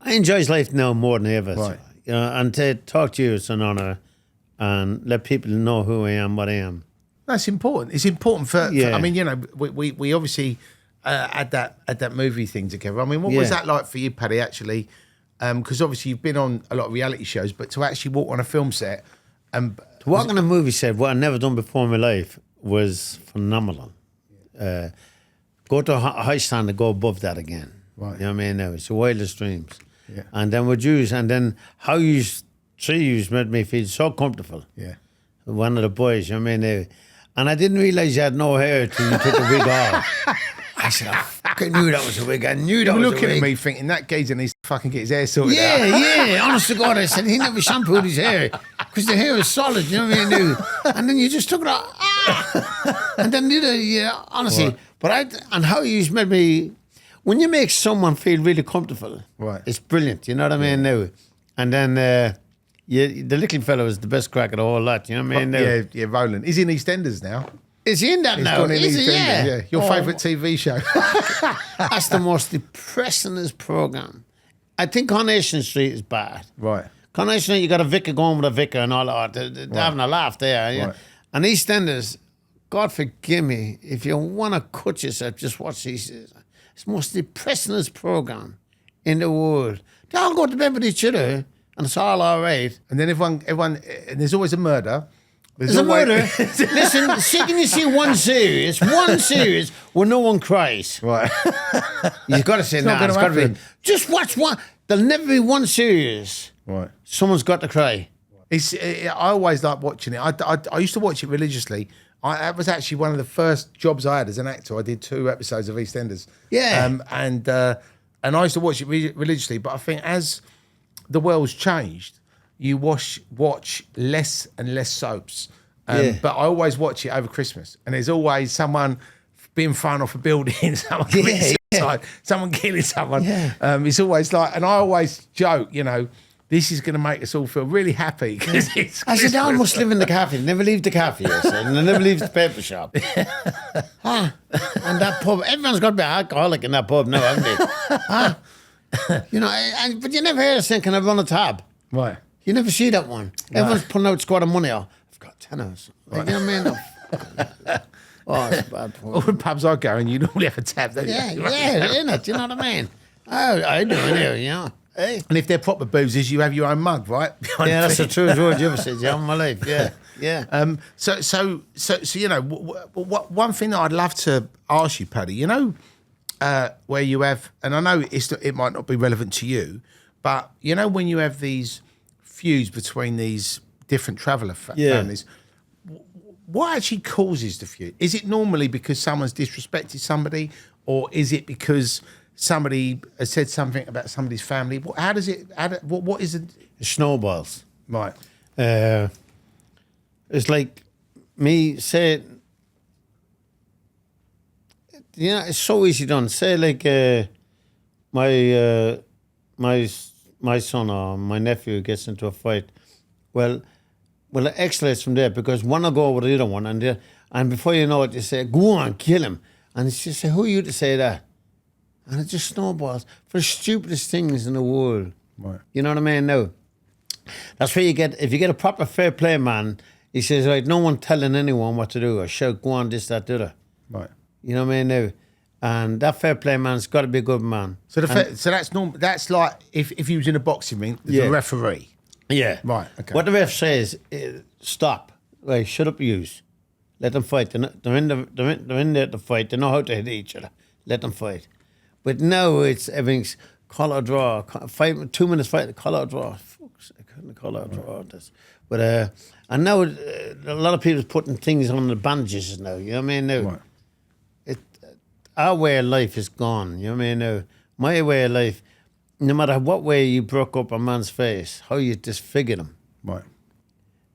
I enjoy life now more than ever. Right. So, and to talk to you, it's an honour. And let people know who I am, what I am. That's important. It's important for I mean, you know, we obviously had that movie thing together. I mean, what was that like for you, Paddy, actually? Because obviously you've been on a lot of reality shows, but to actually walk on a film set and to walk on a movie set, what I've never done before in my life was phenomenal. Go to a high stand and go above that again. Right. You know what I mean? Now it's the wildest dreams. Yeah. And then with yous, and then how yous, 3 yous made me feel so comfortable. Yeah. One of the boys, you know what I mean? And I didn't realise you had no hair till you took the wig off. I said, I fucking knew that was a wig. I knew that was a wig. Looking at me thinking, that geezer needs to fucking get his hair sorted out. Yeah. Honest to God, I said, he never shampooed his hair because the hair was solid, you know what I mean? And then you just took it off. And then honestly. Right. But and how you made me, when you make someone feel really comfortable, right, it's brilliant, you know what I mean? Now. And then the little fellow was the best crack of the whole lot, you know what I mean? Yeah, Roland. He's in EastEnders now. Is he in that now? Is he? Yeah. Your favourite TV show. That's the most depressingest programme. I think Coronation Street is bad. Right. Coronation Street, you got a vicar going with a vicar and all that. They're having a laugh there. Yeah? Right. And EastEnders, God forgive me, if you want to cut yourself, just watch these. It's the most depressingest programme in the world. They all go to bed with each other and it's all right. And then everyone, and there's always a murder. There's a murder. Listen, can you see one series where no one cries? Right. You've got to say, it's got to be. Just watch one. There'll never be one series. Right. Someone's got to cry. I always like watching it. I used to watch it religiously. That was actually one of the first jobs I had as an actor. I did 2 episodes of EastEnders. Yeah. And I used to watch it religiously. But I think as the world's changed, you watch less and less soaps. But I always watch it over Christmas. And there's always someone being thrown off a building, someone committing suicide, someone killing someone. Yeah. It's always like, and I always joke, you know, this is going to make us all feel really happy because it's I said, I Christmas. must live in the cafe. Never leave the cafe, I said, and I never leave the paper shop. And that pub, everyone's got to be alcoholic in that pub now, haven't they? You know, but you never hear us saying, can I run a tab? Right. You never see that one. Everyone's putting out squad of money. Oh, I've got tenors. Like, you know what I mean? Oh, it's bad. All the pubs I go in, you normally have a tab, don't you? Yeah, isn't it? You know what I mean? I do it, you know. Hey. And if they're proper boozers, you have your own mug, right? Yeah, that's the truest word you ever said, yeah, in my life. Yeah. So you know, one thing that I'd love to ask you, Paddy, you know, where you have, and I know it might not be relevant to you, but you know, when you have these feuds between these different traveller families, what actually causes the feud? Is it normally because someone's disrespected somebody, or is it because somebody has said something about somebody's family? How does it? What is it? It snowballs. Right. It's like me say, you know, it's so easy done. Say like my son or my nephew gets into a fight. Well, it escalates from there because one will go with the other one, and before you know it, you say, "Go on, kill him," and it's just say, "Who are you to say that?" And it just snowballs for the stupidest things in the world. Right. You know what I mean? Now, that's where if you get a proper fair play man, he says, right, no one telling anyone what to do or shout, go on, this, that, the other. Right. You know what I mean? Now, and that fair play man's got to be a good man. So so that's normal. That's like if you was in a boxing ring, there's a referee. Yeah. Right. Okay. What the ref says, stop. Right, shut up, yous. Let them fight. They're in there to fight. They know how to hit each other. Let them fight. But now everything's call or draw. 2 minutes fight, call or draw. Fuck's sake, I couldn't call or draw this. But and now a lot of people's putting things on the bandages now. You know what I mean? Now, Right. our way of life is gone. You know what I mean? Now, my way of life, no matter what way you broke up a man's face, how you disfigured him, Right.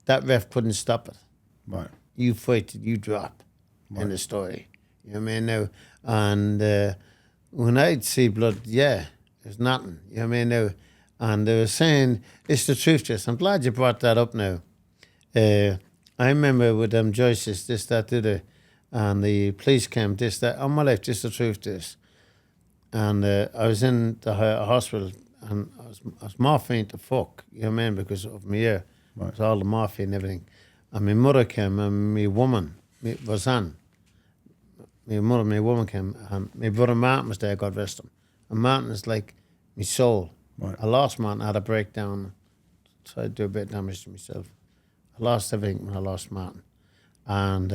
that ref couldn't stop it. Right. You fight, you drop in the story. You know what I mean? Now, and when I'd see blood, there's nothing. You know what I mean? Now, and they were saying, it's the truth, Jess. I'm glad you brought that up now. I remember with them Joyces, this, that, the other, and the police came, this, that, on my life, just the truth, this. And I was in the hospital, and I was morphine to fuck, you know what I mean, because of my ear. Right. It was all the morphine and everything. And my mother came, and my woman, was on. My woman came, and my brother Martin was there, God rest him. And Martin is like my soul. Right. I lost Martin, I had a breakdown, so I do a bit of damage to myself. I lost everything when I lost Martin. And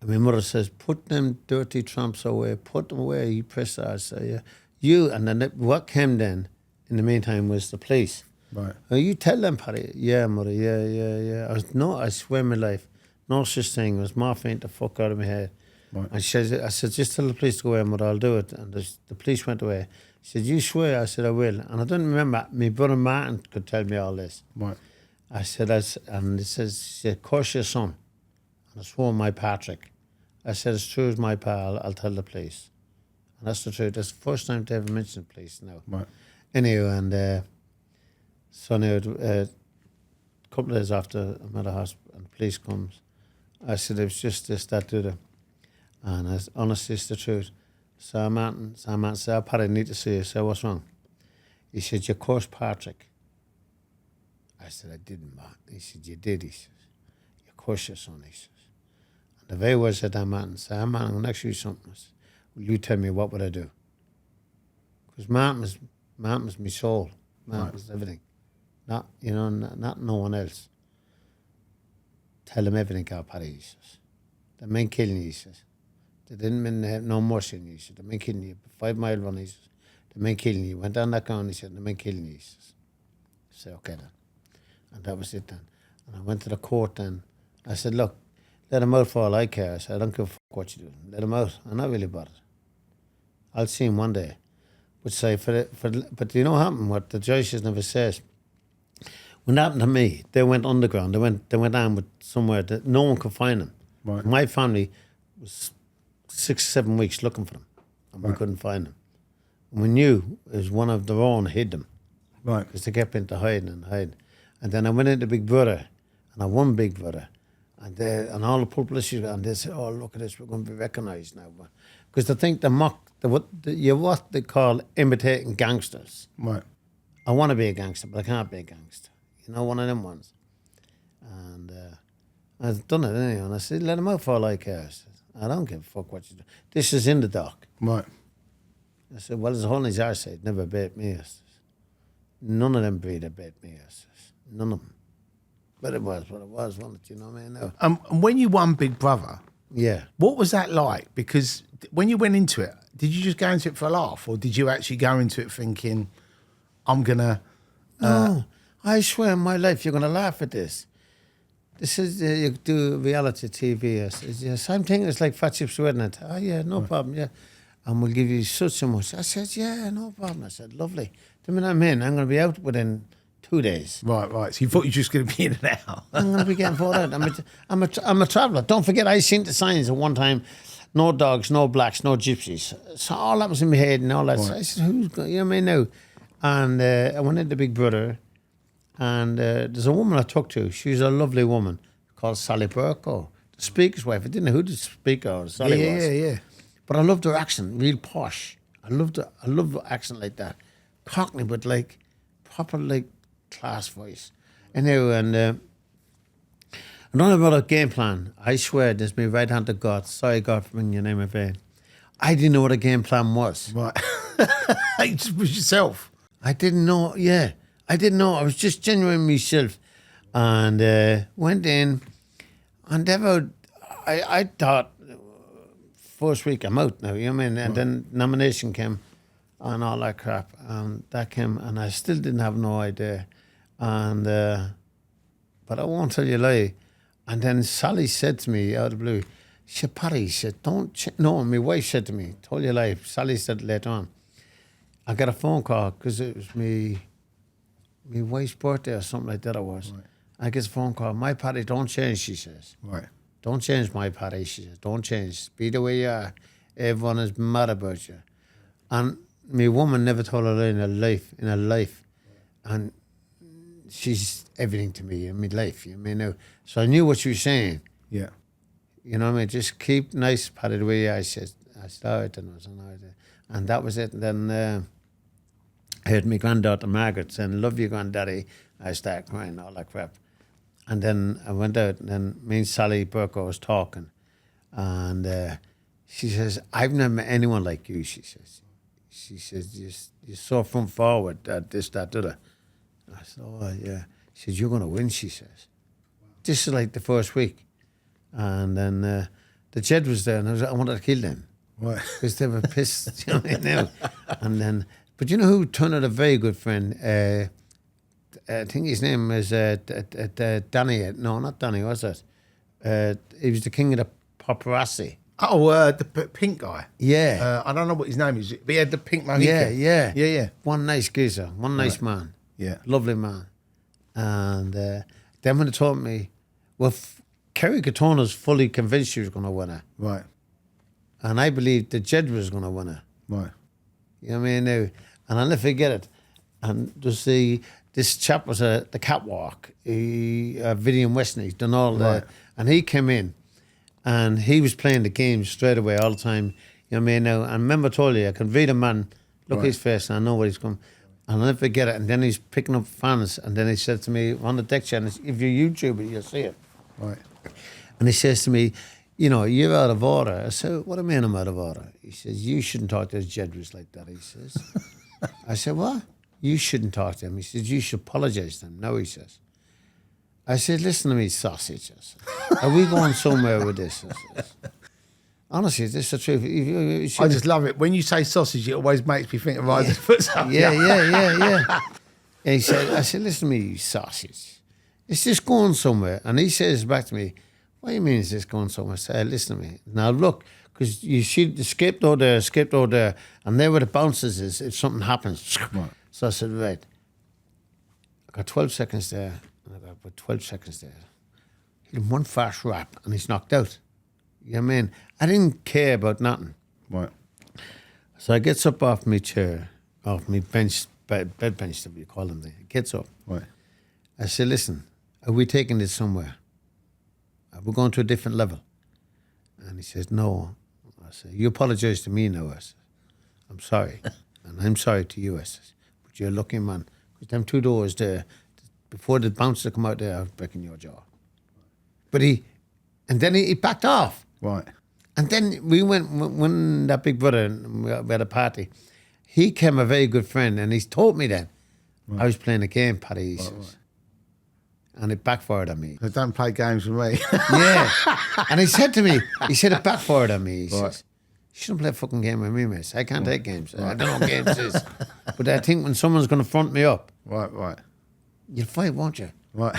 my mother says, put them dirty tramps away, put them away, you press that. I say, you, and then what came then, in the meantime, was the police. Right. Oh, you tell them, Paddy. Yeah, mother, yeah. I swear my life, no such thing. It was morphine the fuck out of my head. Right. And I said, just tell the police to go away, mother, I'll do it. And the police went away. She said, you swear? I said, I will. And I don't remember, my brother Martin could tell me all this. Right. I said, and it says, she said, curse your son. And I swore my Patrick. I said, as true as my pal, I'll tell the police. And that's the truth. That's the first time to ever mention the police now. Right. Anyway, and so now, a couple of days after I'm at the hospital and the police comes, I said, it was just this, that, the other. And I honestly, it's the truth. So Martin said, oh, Paddy, I need to see you. I said, what's wrong? He said, you cursed Patrick. I said, I didn't, Martin. He said, you did. He says, you cursed your son, he says. And the very words said that Martin said, Martin, I'm going to ask you something. I said, will you tell me what would I do? Because Martin was my soul. Martin was everything. Not no one else. Tell him everything, Paddy, he says. They mean killing you, he says. They didn't mean have no mercy on you, he said. They mean killing you. 5 mile run, he says. They mean killing you. Went down that ground, he said, they mean killing you, he says. I said, okay then. And that was it then. And I went to the court then. I said, look, let him out for all I care. I said, I don't give a fuck what you do. Let him out. I'm not really bothered. I'll see him one day. But say, but you know what happened? What the judges never says. When it happened to me, they went underground. They went on with somewhere that no one could find them. Right. My family was 6, 7 weeks looking for them, and we couldn't find them. And we knew it was one of their own hid them. Right. Because they kept into hiding. And then I went into Big Brother, and I won Big Brother. And all the publicity, and they said, oh, look at this, we're going to be recognised now. Because they think you're what they call imitating gangsters. Right. I want to be a gangster, but I can't be a gangster. You know, one of them ones. And I've done it anyway. And I said, let them out for all I care. I said, I don't give a fuck what you do. This is in the dock. Right. I said, well, as a whole in his arse side, never bait me. I said, none of them breed bait me. I said, none of them. But it was what it was, wasn't it? You know what I mean? No. And when you won Big Brother, Yeah. what was that like? Because when you went into it, did you just go into it for a laugh, or did you actually go into it thinking, I'm going to... No, I swear in my life, you're going to laugh at this. This is, you do reality TV. I said, yes, I'm thinking it's like Fat Chip's wedding. I said, oh, yeah, no problem, yeah. And we'll give you such and much. I said, yeah, no problem. I said, lovely. The minute I'm in, I'm going to be out within 2 days. Right. So you thought you were just going to be in and out. I'm going to be getting voted out. I'm a traveller. Don't forget, I seen the signs at one time. No dogs, no blacks, no gypsies. So all that was in my head and all that. So I said, who's going, you know what I mean now? And I went into Big Brother, and there's a woman I talked to. She's a lovely woman called Sally Burko, the speaker's wife. I didn't know who the speaker was. Sally was. Yeah. But I loved her accent, real posh. I love the accent like that. Cockney, but like proper like class voice. Anyway, and another about a game plan. I swear, this is my right hand to God. Sorry, God, for bringing your name in vain. I didn't know what a game plan was. Right. You just was yourself. I didn't know, yeah. I didn't know. I was just genuine myself. And went in, and I thought, first week I'm out now, you know what I mean? And then nomination came and all that crap. And that came, and I still didn't have no idea. And, but I won't tell you a lie. And then Sally said to me out of the blue, she said, Paddy, she said, no, my wife said to me, told you a lie. Sally said later on. I got a phone call because it was my wife's birthday or something like that it was. Right. I get a phone call. My Paddy, don't change, she says. Right. Don't change, my Paddy, she says. Don't change. Be the way you are. Everyone is mad about you. And my woman never told a lie in her life. And she's everything to me in my life. You know? So I knew what she was saying. Yeah. You know what I mean? Just keep nice, Paddy, the way you are. I started and I was annoyed. And that was it. And then I heard my granddaughter Margaret saying, love you, granddaddy. I started crying, all that crap. And then I went out, and then me and Sally Burko was talking. And she says, I've never met anyone like you, she says. She says, you're so front forward, this, that, the other. I said, oh, yeah. She says, you're going to win, she says. This is like the first week. And then the Jed was there, and I wanted to kill them. Right. Because they were pissed, you know what I mean? And then, but you know who turned out a very good friend? I think his name is Danny. No, not Danny, what's that? He was the king of the paparazzi. Oh, the pink guy. Yeah. I don't know what his name is, but he had the pink mohican. Yeah. One nice geezer, one nice man. Yeah. Lovely man. And then when they told me, well, Kerry Katona's fully convinced she was going to win it. Right. And I believed the Jed was going to win it. Right. You know what I mean? And I'll never forget it. And just this chap was the catwalk, Vivian Weston, he's done all that. And he came in and he was playing the game straight away all the time. You know what I mean? Now, I remember I told you, I can read a man, look at his face, and I know what he's come. And I'll never forget it. And then he's picking up fans. And then he said to me on the deck chair, if you YouTube it, you'll see it. Right. And he says to me, you know, you're out of order. I said, what do you mean I'm out of order? He says, you shouldn't talk to the Jedwars like that, he says. I said, what? You shouldn't talk to them. He says, you should apologise to them. No, he says. I said, listen to me, sausages. Are we going somewhere with this? Honestly, this is the truth. I just love it. When you say sausage, it always makes me think of Rise of Foot. Yeah. And he said, I said, listen to me, you sausage. Is this going somewhere? And he says back to me, what do you mean is this going somewhere? I said, listen to me. Now look, because you see the scapegoat there, and there where the bounces is if something happens. Right. So I said, right, I got 12 seconds there, and I got about 12 seconds there. He did one fast rap, and he's knocked out. You know what I mean? I didn't care about nothing. Right. So I gets up off my chair, off my bench, bed bench, that we call them. He gets up. Right. I said, listen, are we taking this somewhere? Are we going to a different level? And he says, no. I said, you apologize to me now. I said, I'm sorry. And I'm sorry to you. I said, but you're a lucky man. Because them 2 doors there, before the bouncer come out there, I was breaking your jaw. But and then he backed off. Right. And then we went, when that big brother, we had a party, he came a very good friend, and he told me then, I was playing a game, Paddy, he says. And it backfired on me. So don't play games with me. Yeah. And he said to me, it backfired on me. He Right. says, you shouldn't play a fucking game with me, miss. I can't take games. I don't know what games is. But I think when someone's going to front me up, Right. you'll fight, won't you? Right.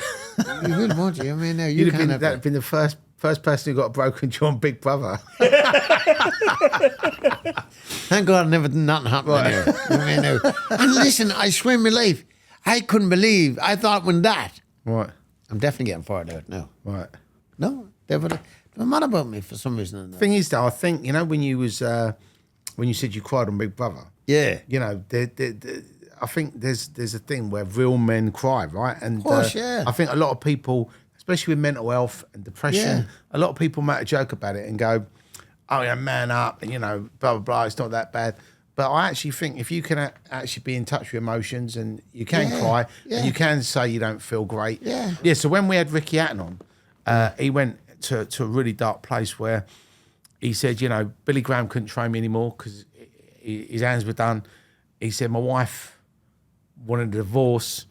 You will, won't you? I mean, now you You'd have can't been, that'd been the first person who got a broken jaw on Big Brother. Thank God nothing happened here. You know what I mean, now. And listen, I swear my life, I couldn't believe, I thought when that, Right. I'm definitely getting fired out now. Right. No, they're mad about me for some reason. Thing is, though, I think, you know, when you said you cried on Big Brother, Yeah. you know, I think there's a thing where real men cry, right? And Of course, yeah. I think a lot of people, especially with mental health and depression, Yeah. a lot of people make a joke about it and go, "Oh yeah, man up," and you know, blah blah blah. It's not that bad. But I actually think if you can actually be in touch with emotions and you can cry and you can say you don't feel great. Yeah. Yeah. So when we had Ricky Hatton on, he went to a really dark place where he said, you know, Billy Graham couldn't train me anymore because his hands were done. He said, my wife wanted a divorce.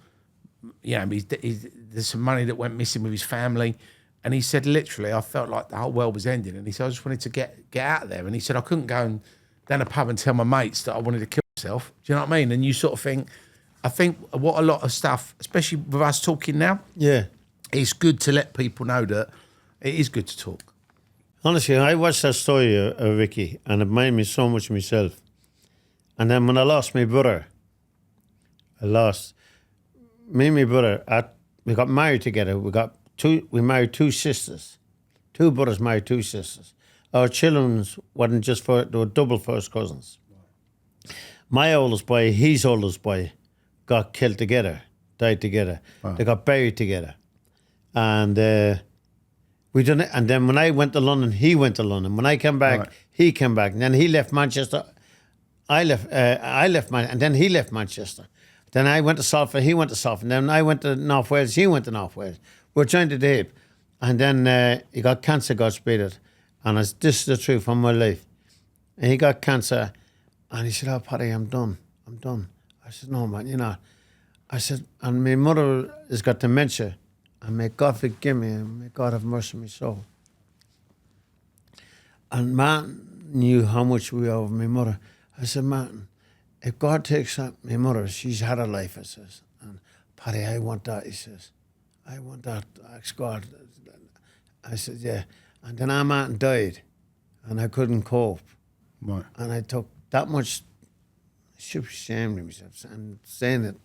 You know, there's some money that went missing with his family. And he said, literally, I felt like the whole world was ending. And he said, I just wanted to get out of there. And he said, I couldn't go down a pub and tell my mates that I wanted to kill myself. Do you know what I mean? And you sort of think, I think what a lot of stuff, especially with us talking now, Yeah. it's good to let people know that it is good to talk. Honestly, I watched that story of Ricky, and it reminded me so much of myself. And then when I lost my brother, me and my brother, we got married together. We married 2 sisters. 2 brothers married 2 sisters. Our children wasn't just they were double first cousins. My oldest boy, his oldest boy, got killed together, died together. Wow. They got buried together. And we done it. And then when I went to London, he went to London. When I came back, he came back. And then he left Manchester. I left Manchester, and then he left Manchester. Then I went to Salford, he went to Salford. Then I went to North Wales, he went to North Wales. We were joined at the hip. And then he got cancer, God speed it. And this is the truth from my life. And he got cancer, and he said, oh, Paddy, I'm done. I said, no, man, you're not. I said, and my mother has got dementia, and may God forgive me, and may God have mercy on my soul. And Martin knew how much we owe my mother. I said, Martin, if God takes up my mother, she's had a life, I says. And Paddy, I want that, he says. I want that, ask God. I said, yeah. And then our Martin died, and I couldn't cope. Right. And I took that much, I should be ashamed of myself, and saying it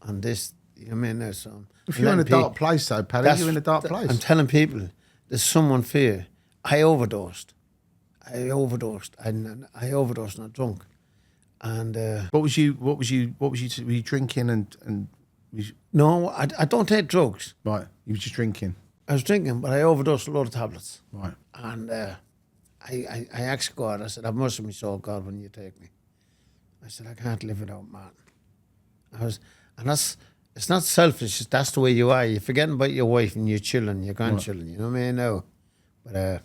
on this, you know what I mean? So if you're in a dark place, though, Paddy, you're in a dark place. I'm telling people, there's someone fear. I overdosed. I overdosed, not drunk. And What was you were you drinking and no, I don't take drugs. right? You were just drinking. I was drinking, but I overdosed a load of tablets. Right. And I asked God, I said, have mercy on me soul, God, when you take me. I said, I can't live without Martin. It's not selfish, that's the way you are. You're forgetting about your wife and your children, your grandchildren, you know what I mean? No. But,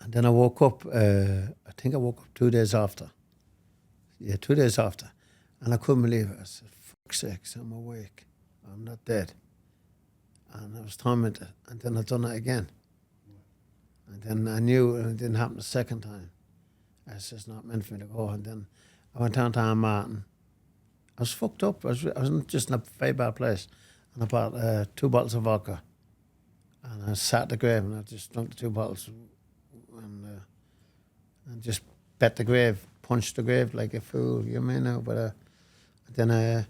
and then I woke up, I think I woke up 2 days after. Yeah, 2 days after. And I couldn't believe it. I said, fuck's sake, I'm awake. I'm not dead. And I was tormented. And then I done it again. And then I knew, and it didn't happen the second time. I said, it's not meant for me to go. And then I went down to Ann Martin. I was fucked up. I was just in a very bad place. And I bought 2 bottles of vodka. And I sat at the grave, and I just drank the 2 bottles and just bet the grave, punched the grave like a fool, you may know. But then I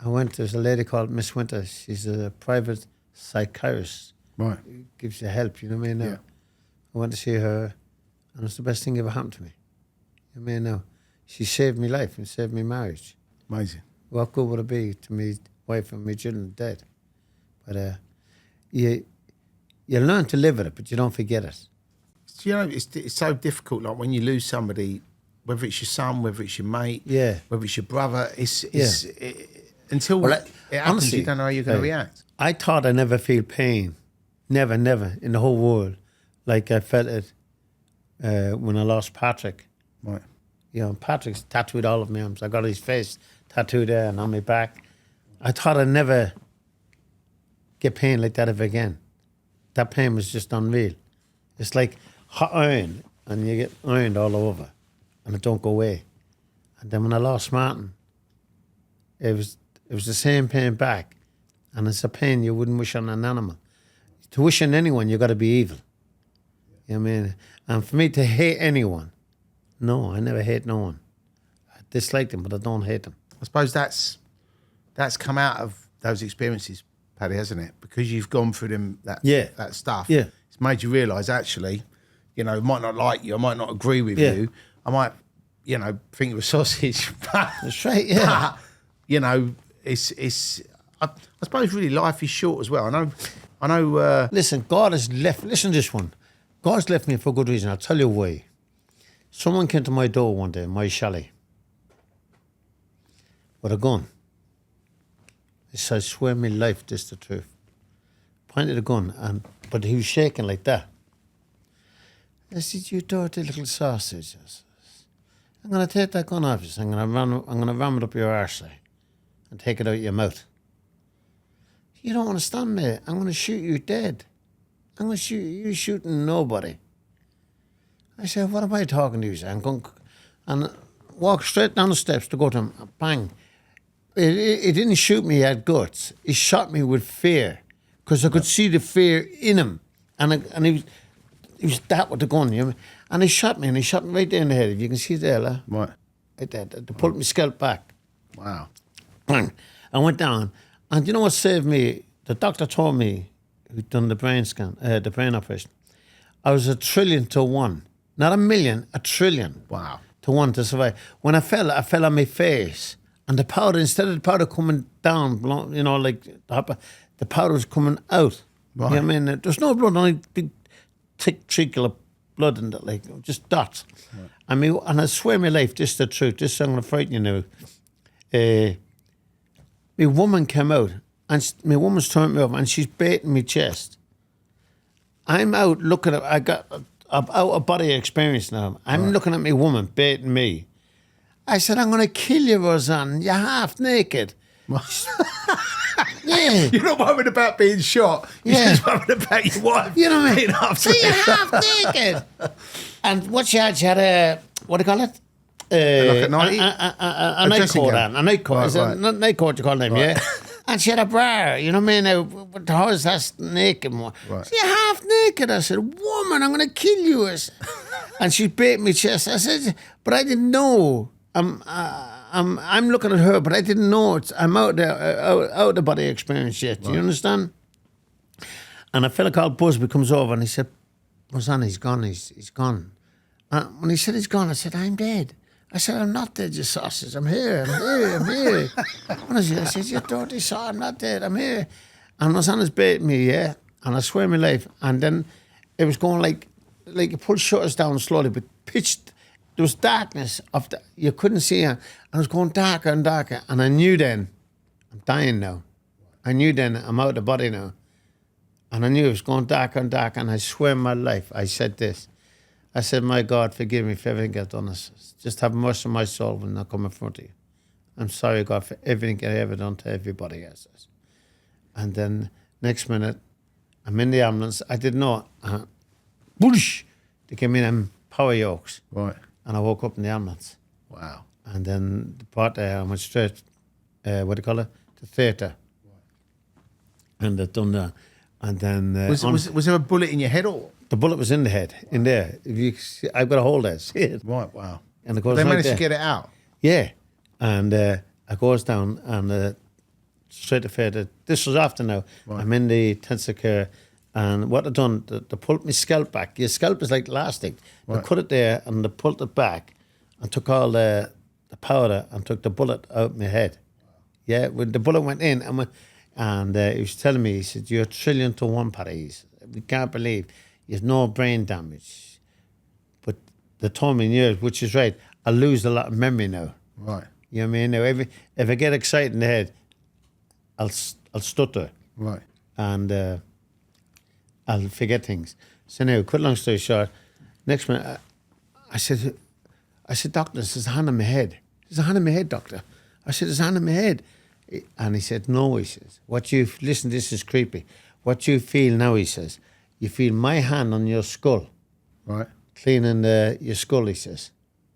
went, there's a lady called Miss Winter. She's a private psychiatrist. Right. Gives you help, you know what I mean? Yeah. I went to see her, and it's the best thing ever happened to me. I mean, now, she saved me life and saved me marriage. Amazing. What good would it be to me wife and my children dead? But you learn to live with it, but you don't forget it. You know, it's so difficult. Like when you lose somebody, whether it's your son, whether it's your mate, whether it's your brother, until it happens, honestly, you don't know how you're going to react. I thought I'd never feel pain, never in the whole world, like I felt it when I lost Patrick. Right. You know, Patrick's tattooed all of my arms. I got his face tattooed there and on my back. I thought I'd never get pain like that ever again. That pain was just unreal. It's like hot iron, and you get ironed all over, and it don't go away. And then when I lost Martin, it was the same pain back, and it's a pain you wouldn't wish on an animal. To wish on anyone, you got to be evil. You know what I mean? And for me to hate anyone, no, I never hate no one. I dislike them, but I don't hate them. I suppose that's come out of those experiences, Paddy, hasn't it? Because you've gone through that stuff. Yeah. It's made you realise, actually, you know, I might not like you, I might not agree with you, I might, you know, think you're a sausage. But, That's right, yeah. But, you know, I suppose really life is short as well. I know. Listen, God has left, listen to this one. God's left me for a good reason. I'll tell you why. Someone came to my door one day, my chalet, with a gun. He said, I swear my life, this is the truth. Pointed a gun, but he was shaking like that. I said, you dirty little sausage. I said, I'm going to take that gun off you. I'm going to ram it up your arse and take it out your mouth. You don't understand me. I'm going to shoot you dead. I'm going to shoot you shooting nobody. I said, what am I talking to you? I'm going and walk straight down the steps to go to him. Bang. He didn't shoot me at guts. He shot me with fear because I could see the fear in him. And he was that with the gun. You know? And he shot me right there in the head. If you can see there, Right. Like that. They pulled my scalp back. Wow. Bang. I went down. And you know what saved me? The doctor told me, who'd done the brain scan, the brain operation, I was 1 trillion to 1. Not 1 million, 1 trillion. Wow. To 1 to survive. When I fell on my face. And the powder, instead of the powder coming down, you know, like the powder was coming out. Right. You know what I mean? There's no blood, only big, thick trickle of blood in it, like just dots. Right. I mean, and I swear my life, this is the truth. This is I'm going to frighten you now. My woman came out, and my woman's turned me over, and she's baiting my chest. I'm out looking at, I got out of body experience now. I'm looking at my woman baiting me. I said, I'm going to kill you, Roseanne. You're half naked. Yeah. You're not worried about being shot. You're just worried about your wife. You know what I mean? So you're half naked. And what she had a, what do you call it? Like a nightie? A night coat on. A night coat. Right, Is it night coat you call them, yeah? And she had a bra, you know what I mean? With the horse that's naked. Right. So you're half naked. I said, woman, I'm going to kill you. And she bit me chest. I said, but I didn't know. I'm looking at her, but I didn't know I'm out there, out the body experience yet. Do you understand? And a fella called Busby comes over and he said, Rosanna, he's gone, he's gone. When he said he's gone, I said, I'm dead. I said, I'm not dead, you sausage. I'm here. I said, you dirty saw, I'm not dead, I'm here. And Rosanna's baiting me, yeah? And I swear my life. And then it was going like you pulled shutters down slowly, but pitched. There was darkness you couldn't see her. And it was going darker and darker. And I knew then, I'm dying now. I knew then, I'm out of the body now. And I knew it was going darker and darker. And I swear my life, I said this. I said, my God, forgive me for everything I've done. Just have mercy on my soul when I come in front of you. I'm sorry, God, for everything I ever done to everybody else. And then next minute, I'm in the ambulance. I didn't know. Whoosh! They came in and power yokes. Right. And I woke up in the ambulance. Wow. And then the part there, I went straight, what do you call it? The theatre. Right. And they've done that. And then... Was there a bullet in your head or...? The bullet was in the head, in there. If you see, I've got a hole there, see it? Right, wow. And it goes they right managed there. to get it out? Yeah. And I goes down and straight to theatre. This was after now. Right. I'm in the intensive care. And what they done, they pulled my scalp back. Your scalp is like elastic. They Right. cut it there and they pulled it back and took all the powder and took the bullet out of my head. Yeah, when the bullet went in, and he was telling me, he said, "You're a trillion to one, Paddy. He said, we can't believe you've no brain damage." But they told me in years, which is right, I lose a lot of memory now. Right. You know what I mean? Now, if I get excited in the head, I'll stutter. Right. And I'll forget things. So now, cut long story short, next minute, I said, "Doctor, there's a hand on my head. There's a hand on my head, doctor." I said, "There's a hand on my head." And he said, "No," he says. Listen, this is creepy. What you feel now, he says, you feel my hand on your skull, Right. cleaning your skull, he says.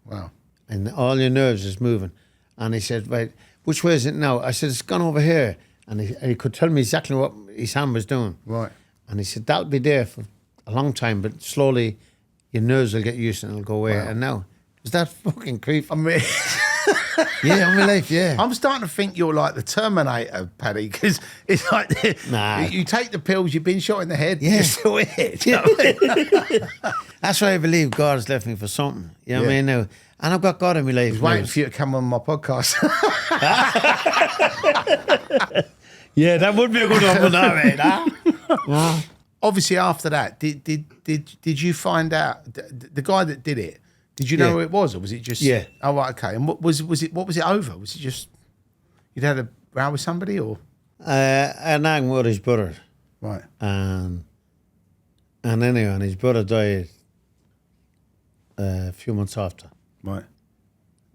Wow. And all your nerves is moving. And he said, "Right, which way is it now?" I said, "It's gone over here." And he could tell me exactly what his hand was doing. Right. And he said, "That'll be there for a long time, but slowly your nerves will get used to it and it'll go away." Wow. And now, was that fucking creepy? I mean, Yeah, on my life, yeah. I'm starting to think you're like the Terminator, Paddy, because it's like Nah. you take the pills, you've been shot in the head, Yeah. you're still here. Do you know what I mean? That's why I believe God has left me for something. You know what I Yeah. mean? Now, and I've got God in my life. I was now. waiting for you to come on my podcast. Yeah, that would be a good one, wouldn't it? Obviously, after that, did you find out the guy that did it? Did you know Yeah. who it was, or was it just? Yeah. Oh, right, okay. And what was it? What was it over? Was it just you'd had a row with somebody, or And I'm with his brother. right? And anyway, and his brother died a few months after. Right.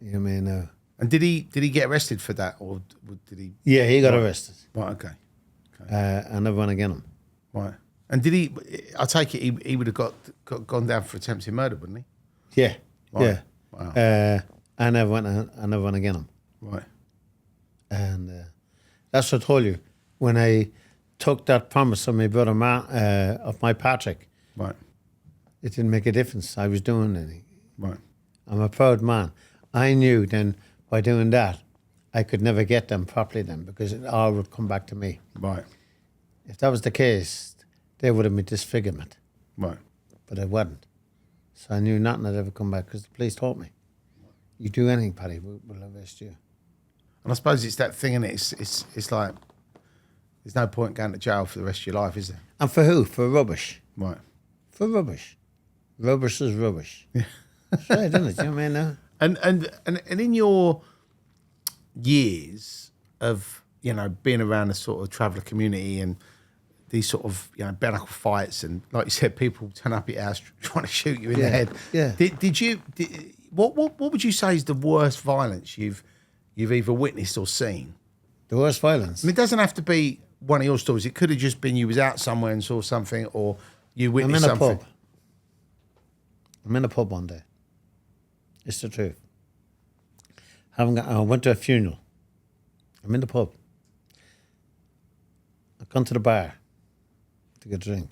You know what I mean? And did he get arrested for that, or did he? Yeah, he got arrested. Right. Okay. I never went again him. Right. And did he? I take it he would have gone down for attempted murder, wouldn't he? Yeah, Right. yeah. Wow. I never went again him. Right. And that's what I told you. When I took that promise of my brother, of my Patrick, Right. it didn't make a difference. I was doing anything. Right. I'm a proud man. I knew then by doing that, I could never get them properly then because it all would come back to me. Right. If that was the case, they would have been disfigurement, Right. but it wasn't. So I knew nothing had ever come back because the police told me, "You do anything, Paddy, we'll arrest you." And I suppose it's that thing, innit? It's like there's no point going to jail for the rest of your life, is there? And for who? For rubbish. Right. For rubbish. Rubbish is rubbish. That's right, isn't it? You know what I mean now? And in your years of being around the sort of traveller community and these sort of bare knuckle fights and like you said, people turn up at your house trying to shoot you in the head. Yeah. What would you say is the worst violence you've either witnessed or seen? The worst violence. I mean, it doesn't have to be one of your stories. It could have just been you was out somewhere and saw something, or you I'm witnessed in a something. pub. I'm in a pub one day. It's the truth. I went to a funeral. I'm in the pub. I've gone to the bar to get a drink.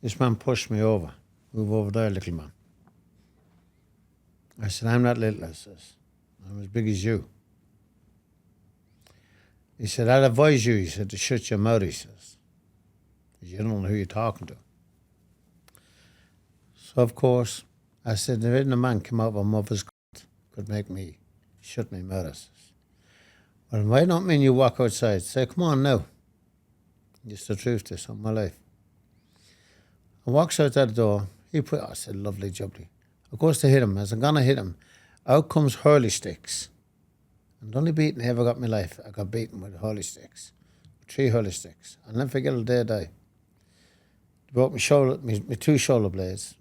This man pushed me over. Move over there, little man. I said, "I'm not little," I says. "I'm as big as you." He said, "I'd advise you," he said, "to shut your mouth," he says. "You don't know who you're talking to." So, of course, I said, "There isn't a man come out of a mother's could make me shut my mouth," I says. "Well, why don't mean you walk outside? Say, come on now." It's the truth, this on my life. I walks out that door. I said, "Lovely jubbly." Of course, to hit him. As I'm going to hit him, out comes hurley sticks. And the only beating I ever got in my life, I got beaten with hurley sticks. 3 hurley sticks. I'll never forget it the day I die. They broke my shoulder, my 2 shoulder blades,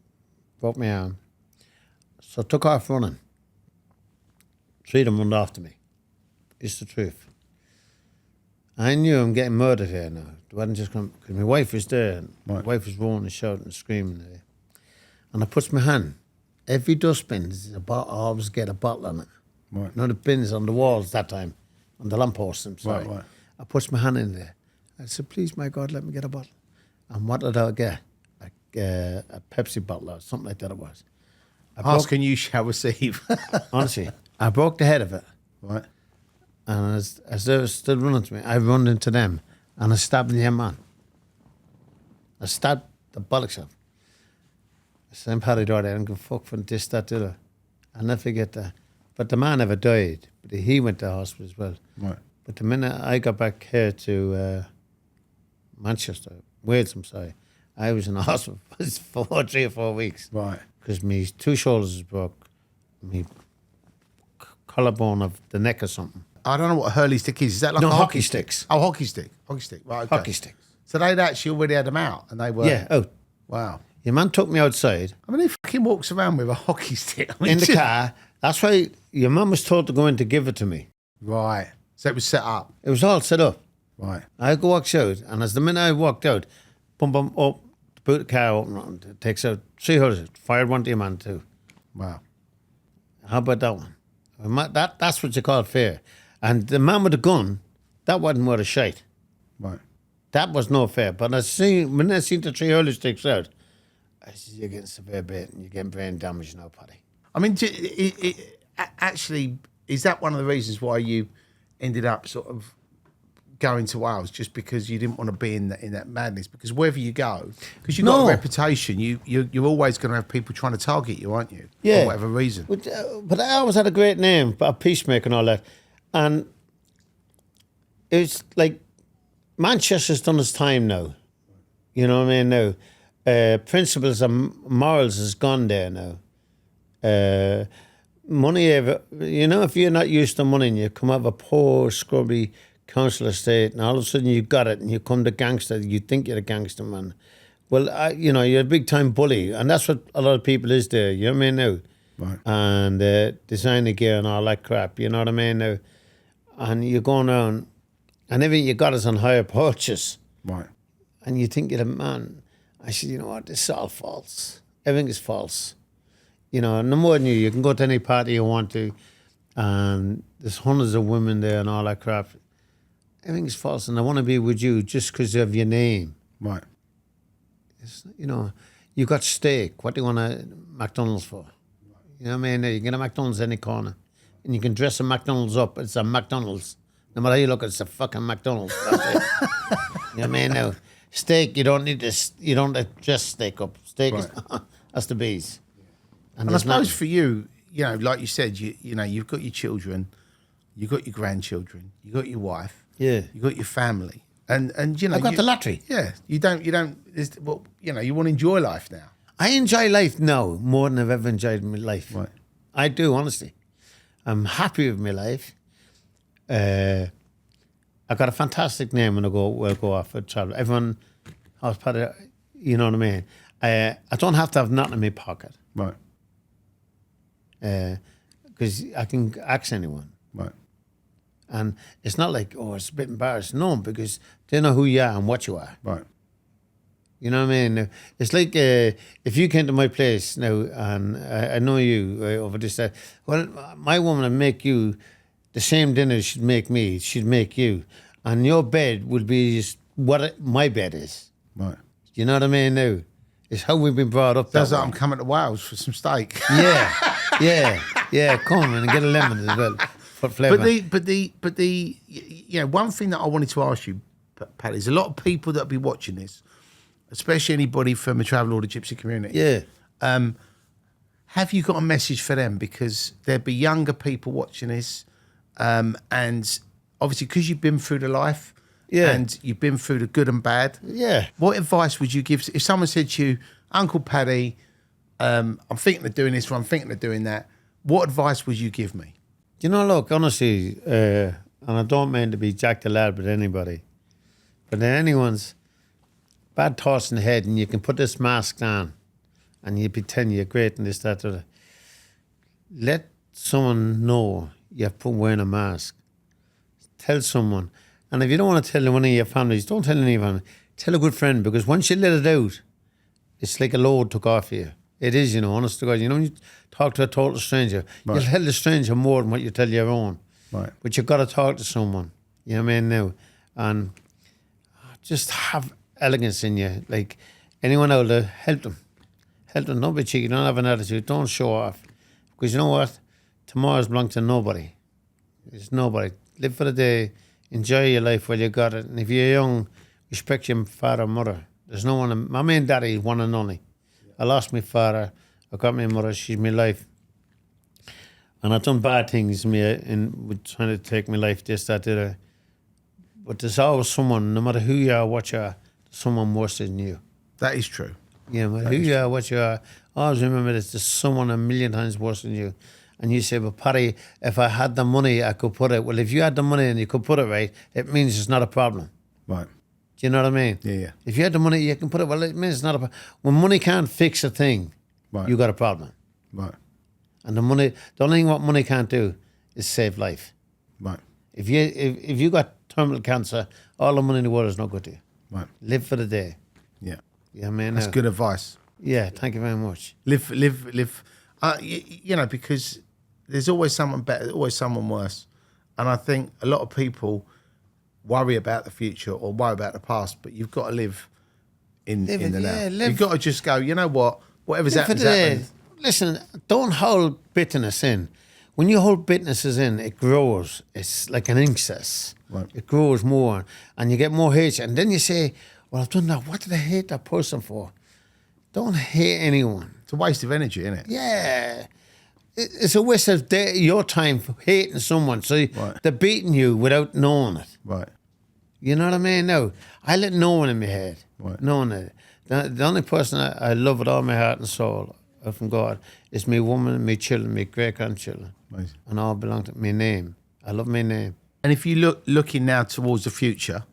broke my arm. So I took off running. 3 of them run after me. It's the truth. I knew I'm getting murdered here now. It wasn't just because my wife was there. And my wife was roaring and shouting and screaming there. And I puts my hand. Every dustbin, there's I always get a bottle on it. Right. You know the bins on the walls that time, on the lampposts, I'm sorry. Right. I puts my hand in there. I said, "Please, my God, let me get a bottle." And what did I get? A Pepsi bottle or something like that it was. Asking you shall receive. Honestly, I broke the head of it. Right. And as they were still running to me, I run into them and I stabbed them man. I stabbed the bollocks up. I said, I'm Paddy Doherty, I don't give a fuck for this, that, the other. I'll never forget that. But the man never died, but he went to hospital as well. Right. But the minute I got back here to Manchester, Wales, I'm sorry, I was in the hospital for 3 or 4 weeks. Right. Because my 2 shoulders was broke, my collarbone of the neck or something. I don't know what a hurley stick is. Is that like No, a hockey sticks. Oh, hockey stick. Hockey stick. Right. Okay. Hockey sticks. So they'd actually already had them out, and they were. Yeah, out. Wow. Your man took me outside. I mean, he fucking walks around with a hockey stick. I mean, In the car. That's why your mum was told to go in to give it to me. Right. So it was set up. It was all set up. Right. I walks out, and as the minute I walked out, bum bum up, boot the car open, and it takes out 3 holes, fired one to your man too. Wow. How about that one? That's what you call fair. And the man with the gun, that wasn't worth a shite. Right. That was no fair. But when I seen the 3 holes sticks out, I said, you're getting severe bait and you're getting brain damage now, Paddy. I mean, actually, is that one of the reasons why you ended up sort of going to Wales, just because you didn't want to be in that madness? Because wherever you go, because you've got a reputation, you're always going to have people trying to target you, aren't you? Yeah. For whatever reason. But I always had a great name, a peacemaker and all that. And it's like Manchester's done its time now. You know what I mean? Now, principles and morals is gone there now. Money, if you're not used to money and you come out of a poor, scrubby council estate and all of a sudden you got it and you come to gangster, you think you're a gangster man. Well, you're a big time bully, and that's what a lot of people is there. You know what I mean now? Right. And designer gear and all that crap. You know what I mean now? And you're going around, and everything you got is on higher purchase. Right. And you think you're a man. I said, you know what? This is all false. Everything is false. No more than you can go to any party you want to, and there's hundreds of women there and all that crap. Everything's false, and I want to be with you just because of your name. Right. You got steak. What do you want a McDonald's for? You know what I mean? You can get a McDonald's any corner, and you can dress a McDonald's up. It's a McDonald's. No matter how you look, it's a fucking McDonald's. That's it. You know what I mean? Now, steak, you don't need this. You don't dress steak up. Steak is that's the bees. And I suppose for you, like you said, you've got your children, you've got your grandchildren, you've got your wife, you've got your family, and I've got the lottery. Yeah, you don't. You want to enjoy life now. I enjoy life now more than I've ever enjoyed my life. Right. I do, honestly. I'm happy with my life. I got a fantastic name when we'll go off for travel. Everyone, you know what I mean. I don't have to have nothing in my pocket. Right. Because I can ask anyone. Right. And it's not like, it's a bit embarrassing. No, because they know who you are and what you are. Right. You know what I mean? It's like if you came to my place now and I know you over this, well, my woman would make you the same dinner she'd make me, she'd make you. And your bed would be just what my bed is. Right. You know what I mean now? It's how we've been brought up. That's like I'm coming to Wales for some steak. Yeah. Come and get a lemon as well for flavour. But the one thing that I wanted to ask you, Pat, is a lot of people that'll be watching this, especially anybody from the travel or the gypsy community. Yeah. Have you got a message for them? Because there'd be younger people watching this, and obviously because you've been through the life. Yeah. And you've been through the good and bad. Yeah. What advice would you give if someone said to you, Uncle Paddy, I'm thinking of doing this or I'm thinking of doing that? What advice would you give me? Look, honestly, and I don't mean to be Jack the Lad with anybody, but if anyone's bad thoughts in the head and you can put this mask on and you pretend you're great and this, that, or let someone know you're wearing a mask. Tell someone. And if you don't want to tell one of your families, don't tell anyone. Tell a good friend, because once you let it out, it's like a load took off you. It is, honest to God. When you talk to a total stranger, you'll tell the stranger more than what you tell your own. Right. But you've got to talk to someone. You know what I mean now? And just have elegance in you. Like anyone out there, help them. Help them. Don't be cheeky. Don't have an attitude. Don't show off. Because you know what? Tomorrow's belongs to nobody. It's nobody. Live for the day. Enjoy your life while you got it. And if you're young, respect your father and mother. There's no one. My main daddy is one and only. I lost my father. I got my mother. She's my life. And I've done bad things to me with trying to take my life, this, that, the other. But there's always someone, no matter who you are, what you are, there's someone worse than you. That is true. Yeah, no matter who you are, what you are, always remember that there's someone a million times worse than you. And you say, but Paddy, if I had the money, I could put it. Well, if you had the money and you could put it right, it means it's not a problem. Right. Do you know what I mean? Yeah. If you had the money, you can put it. Well, it means it's not a problem. When money can't fix a thing, Right. you got a problem. Right. And the only thing what money can't do is save life. Right. If you got terminal cancer, all the money in the world is not good to you. Right. Live for the day. Yeah. Yeah, man. That's good advice. Yeah, thank you very much. Live. You know, because there's always someone better, always someone worse. And I think a lot of people worry about the future or worry about the past, but you've got to live in the now. You've got to just go, you know what? Whatever's happened. Listen, don't hold bitterness in. When you hold bitterness in, it grows. It's like an incest. Right. It grows more, and you get more hatred. And then you say, well, I've done that. What did I hate that person for? Don't hate anyone. It's a waste of energy, isn't it? Yeah. It's a waste of your time for hating someone. So Right. they're beating you without knowing it. Right. You know what I mean? No, I let no one in my head. Right. Knowing it. The only person I love with all my heart and soul from God is my woman, my children, my great-grandchildren. Amazing. And all belong to my name. I love my name. And if you looking now towards the future,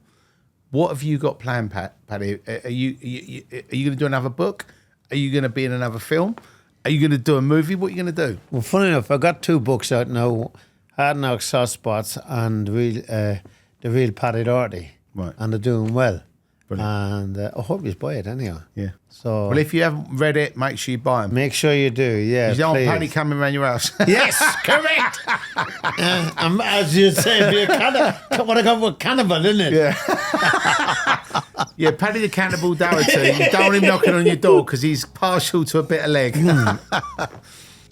what have you got planned, Paddy? Are you going to do another book? Are you going to be in another film? Are you going to do a movie? What are you going to do? Well, funny enough, I got 2 books out now, Hard Knocks, Soft Spots, and the real Paddy Doherty. Right. And they're doing well. Brilliant. And I hope you buy it anyhow. Yeah. So Well, if you haven't read it, make sure you buy them. make sure you do, yeah. You don't want please. Paddy coming around your house. Yes, correct. As you say, be a cannibal, isn't it? Yeah. Yeah, Paddy the Cannibal Doherty. You don't want him knocking on your door because he's partial to a bit of leg.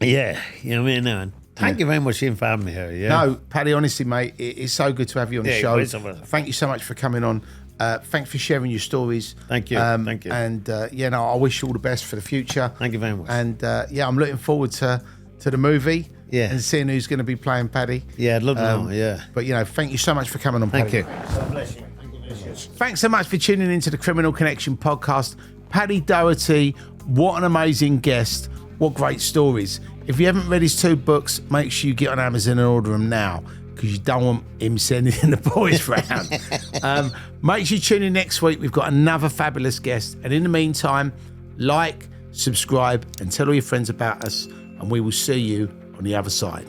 Yeah, you know what I mean? No, thank you very much for having me here. Yeah. No, Paddy, honestly, mate, it's so good to have you on the Yeah, show. great stuff. Thank you so much for coming on. Thanks for sharing your stories. Thank you. Thank you. And I wish you all the best for the future. Thank you very much. And I'm looking forward to the movie. Yeah. And seeing who's going to be playing Paddy. Yeah, I'd love to know. Yeah. But thank you so much for coming on, Thank Paddy. you. God bless you. Thank you very much. Thanks so much for tuning into the Criminal Connection podcast. Paddy Doherty, what an amazing guest. What great stories. If you haven't read his 2 books, make sure you get on Amazon and order them now because you don't want him sending the boys round. Make sure you tune in next week. We've got another fabulous guest. And in the meantime, like, subscribe, and tell all your friends about us. And we will see you on the other side.